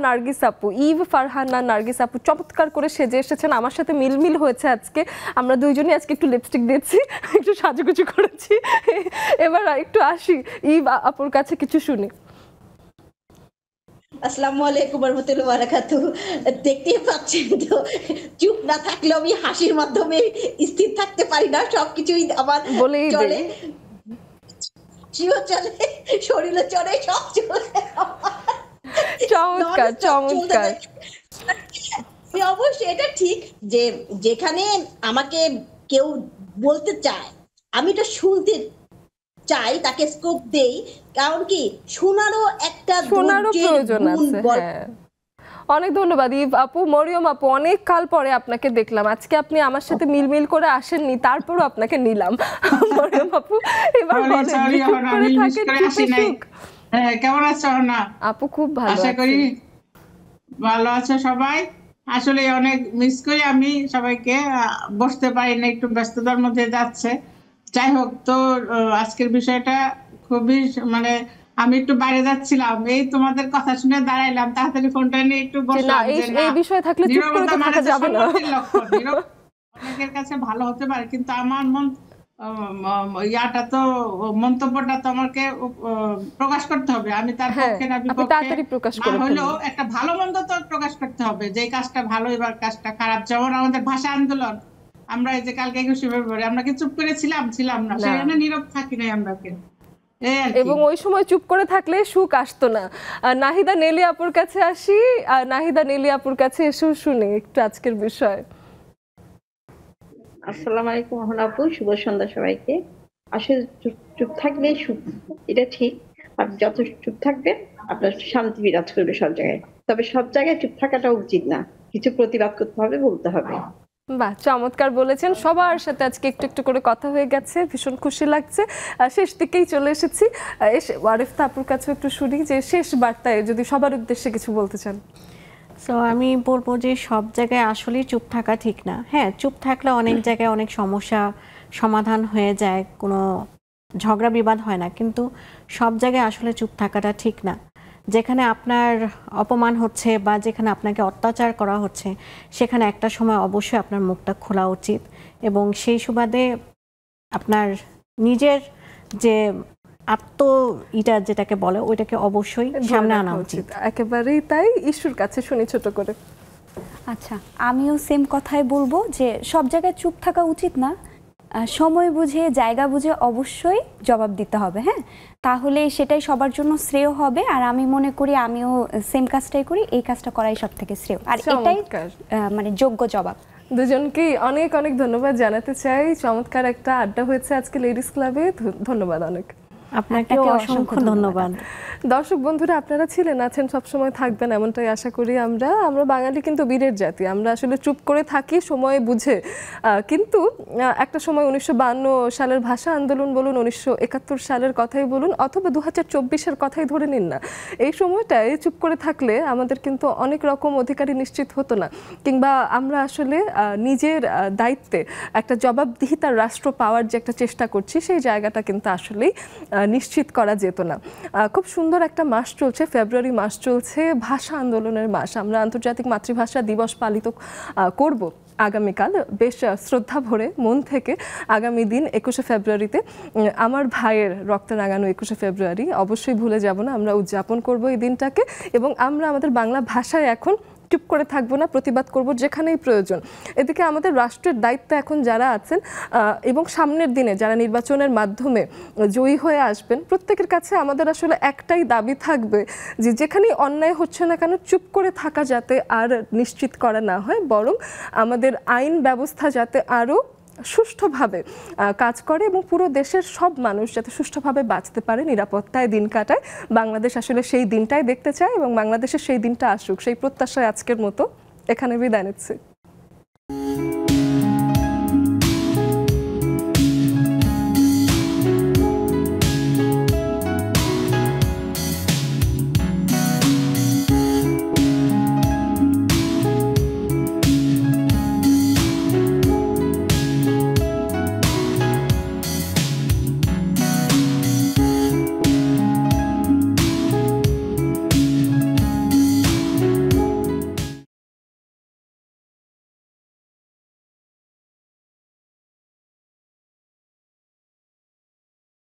নার্গিস আপু চমৎকার করে সেজে এসেছেন, আমার সাথে মিলমিল হয়েছে আজকে। আমরা দুইজনই আজকে একটু লিপস্টিক দিয়েছি, একটু সাজুগুজু করেছি। এবার একটু আসি ইভ আপুর কাছে কিছু শুনি। আসসালামু আলাইকুম ওয়া রাহমাতুল্লাহি ওয়া বারাকাতুহু। দেখতেই পাচ্ছেন তো, চুপ না থাকলেও আমি হাসির মাধ্যমে স্থির থাকতে পারি না, সবকিছুই আমার চলে, জীবন চলে, শরীরে চলে, সব চলে। চমৎকার। অবশ্যই এটা ঠিক যে যেখানে আমাকে কেউ বলতে চায় আমি এটা শুনতে চাই, তাকে স্কোপ দেই, কারণ কি শোনারও প্রয়োজন আছে। হ্যাঁ অনেক ধন্যবাদ ইভ আপু। মরিয়ম আপু, অনেক কাল পরে আপনাকে দেখলাম, আজকে আপনি আমার সাথে মিলমিল করে আসেননি, তারপরও আপনাকে নিলাম। মরিয়ম আপু এবার বলেন, চুপ করে থাকেন। কেমন আছো না আপু? খুব ভালো, আশা করি ভালো আছো সবাই। আসলে অনেক মিস করি আমি সবাইকে, বসতে পারি না, একটু ব্যস্ততার মধ্যে যাচ্ছে। যাই হোক, তো আজকের বিষয়টা খুবই মানে আমি একটু বাইরে যাচ্ছিলাম, এই তোমাদের কথা শুনে দাঁড়াইলাম, তাড়াতাড়ি ফোনটা নিয়ে একটু বসলাম। এই বিষয় থাকলে চুপ করে তো থাকা যাবে না। অনেকের কাছে ভালো হতে পারে, কিন্তু আমার মন্তব্যটা তো আমাকে প্রকাশ করতে হবে। আমি তার পক্ষে না বিপক্ষে হলেও একটা ভালো মন্দ তো প্রকাশ করতে হবে, যে কাজটা ভালো এবার কাজটা খারাপ। যেমন আমাদের ভাষা আন্দোলন, আমরা এই যে কালকে 21শে ফেব্রুয়ারি আমরা কি চুপ করে ছিলাম না, সেখানে নীরব থাকি নাই আমরা, এবং ওই সময় চুপ করে থাকলে সুখ আসতো না। নাহিদা, নেলি আপুর কাছে আসি। নাহিদা, নেলি আপুর কাছে এসে শুনি একটু আজকের বিষয়। আসসালামু আলাইকুম আপু, শুভ সন্ধ্যা সবাইকে। আসলে চুপ থাকলে সুখ, এটা ঠিক। আর যত চুপ থাকবেন আপনার শান্তি বিরাজ করবে সব জায়গায়, তবে সব জায়গায় চুপ থাকাটা উচিত না, কিছু প্রতিবাদ করতে হবে, বলতে হবে। বাহ, চমৎকার বলেছেন। সবার সাথে আজকে একটু একটু করে কথা হয়ে গেছে, ভীষণ খুশি লাগছে। শেষ দিকেই চলে এসেছি, ওয়ারিফতা আপুর কাছে একটু শুনি যে শেষ বার্তায় যদি সবার উদ্দেশ্যে কিছু বলতে চান। সো আমি বলবো যে সব জায়গায় আসলেই চুপ থাকা ঠিক না। হ্যাঁ, চুপ থাকলে অনেক জায়গায় অনেক সমস্যা সমাধান হয়ে যায়, কোনো ঝগড়া বিবাদ হয় না, কিন্তু সব জায়গায় আসলে চুপ থাকাটা ঠিক না। যেখানে আপনার অপমান হচ্ছে বা যেখানে আপনাকে অত্যাচার করা হচ্ছে, সেখানে একটা সময় অবশ্যই আপনার মুখটা খোলা উচিত, এবং সেই সুবাদে আপনার নিজের যে ইটা যেটাকে বলে ওইটাকে অবশ্যই সামনে আনা উচিত। একেবারেই তাই। ইস্যুর কাছে শুনি ছোট করে। আচ্ছা, আমিও সেম কথাই বলবো যে সব জায়গায় চুপ থাকা উচিত না, সময় বুঝে জায়গা বুঝে অবশ্যই জবাব দিতে হবে। হ্যাঁ, তাহলে সেটাই সবার জন্য শ্রেয় হবে। আর আমি মনে করি আমিও সেম কাজটাই করি, এই কাজটা করাই সব থেকে শ্রেয়, আর এটাই মানে যোগ্য জবাব। দুজনকেই অনেক অনেক ধন্যবাদ জানাতে চাই। চমৎকার একটা আড্ডা হয়েছে আজকে লেডিস ক্লাবে। ধন্যবাদ অনেক। আপনাকে অসংখ্য ধন্যবাদ। দর্শক বন্ধুরা, আপনারা ছিলেন, আছেন, সবসময় থাকবেন এমনটাই আশা করি। আমরা বাঙালি কিন্তু বীরের জাতি, আমরা আসলে চুপ করে থাকি সময় বুঝে। কিন্তু একটা সময় 1952 সালের ভাষা আন্দোলন বলুন, 1971 সালের কথাই বলুন, অথবা 2024-এর কথাই ধরে নিন না, এই সময়টায় চুপ করে থাকলে আমাদের কিন্তু অনেক রকম অধিকারই নিশ্চিত হতো না, কিংবা আমরা আসলে নিজের দায়িত্বে একটা জবাবদিহিতার রাষ্ট্র পাওয়ার যে একটা চেষ্টা করছি, সেই জায়গাটা কিন্তু আসলেই নিশ্চিত করা যেত না। খুব সুন্দর একটা মাস চলছে, ফেব্রুয়ারি মাস চলছে, ভাষা আন্দোলনের মাস। আমরা আন্তর্জাতিক মাতৃভাষা দিবস পালিত করব আগামীকাল বেশ শ্রদ্ধা ভরে মন থেকে। আগামী দিন 21শে ফেব্রুয়ারিতে আমার ভাইয়ের রক্ত রাঙানো 21শে ফেব্রুয়ারি অবশ্যই ভুলে যাব না, আমরা উদযাপন করব এই দিনটাকে। এবং আমরা আমাদের বাংলা ভাষায় এখন চুপ করে থাকবো না, প্রতিবাদ করব যেখানেই প্রয়োজন। এদিকে আমাদের রাষ্ট্রের দায়িত্বে এখন যারা আছেন এবং সামনের দিনে যারা নির্বাচনের মাধ্যমে জয়ী হয়ে আসবেন, প্রত্যেকের কাছে আমাদের আসলে একটাই দাবি থাকবে যে যেখানেই অন্যায় হচ্ছে না কেন চুপ করে থাকা যাতে আর নিশ্চিত করা না হয়, বরং আমাদের আইন ব্যবস্থা যাতে আরও সুষ্ঠুভাবে কাজ করে এবং পুরো দেশের সব মানুষ যাতে সুষ্ঠুভাবে বাঁচতে পারে, নিরাপত্তায় দিন কাটায়। বাংলাদেশ আসলে সেই দিনটাই দেখতে চায় এবং বাংলাদেশের সেই দিনটা আসুক, সেই প্রত্যাশায় আজকের মতো এখানে বিদায় নিচ্ছি।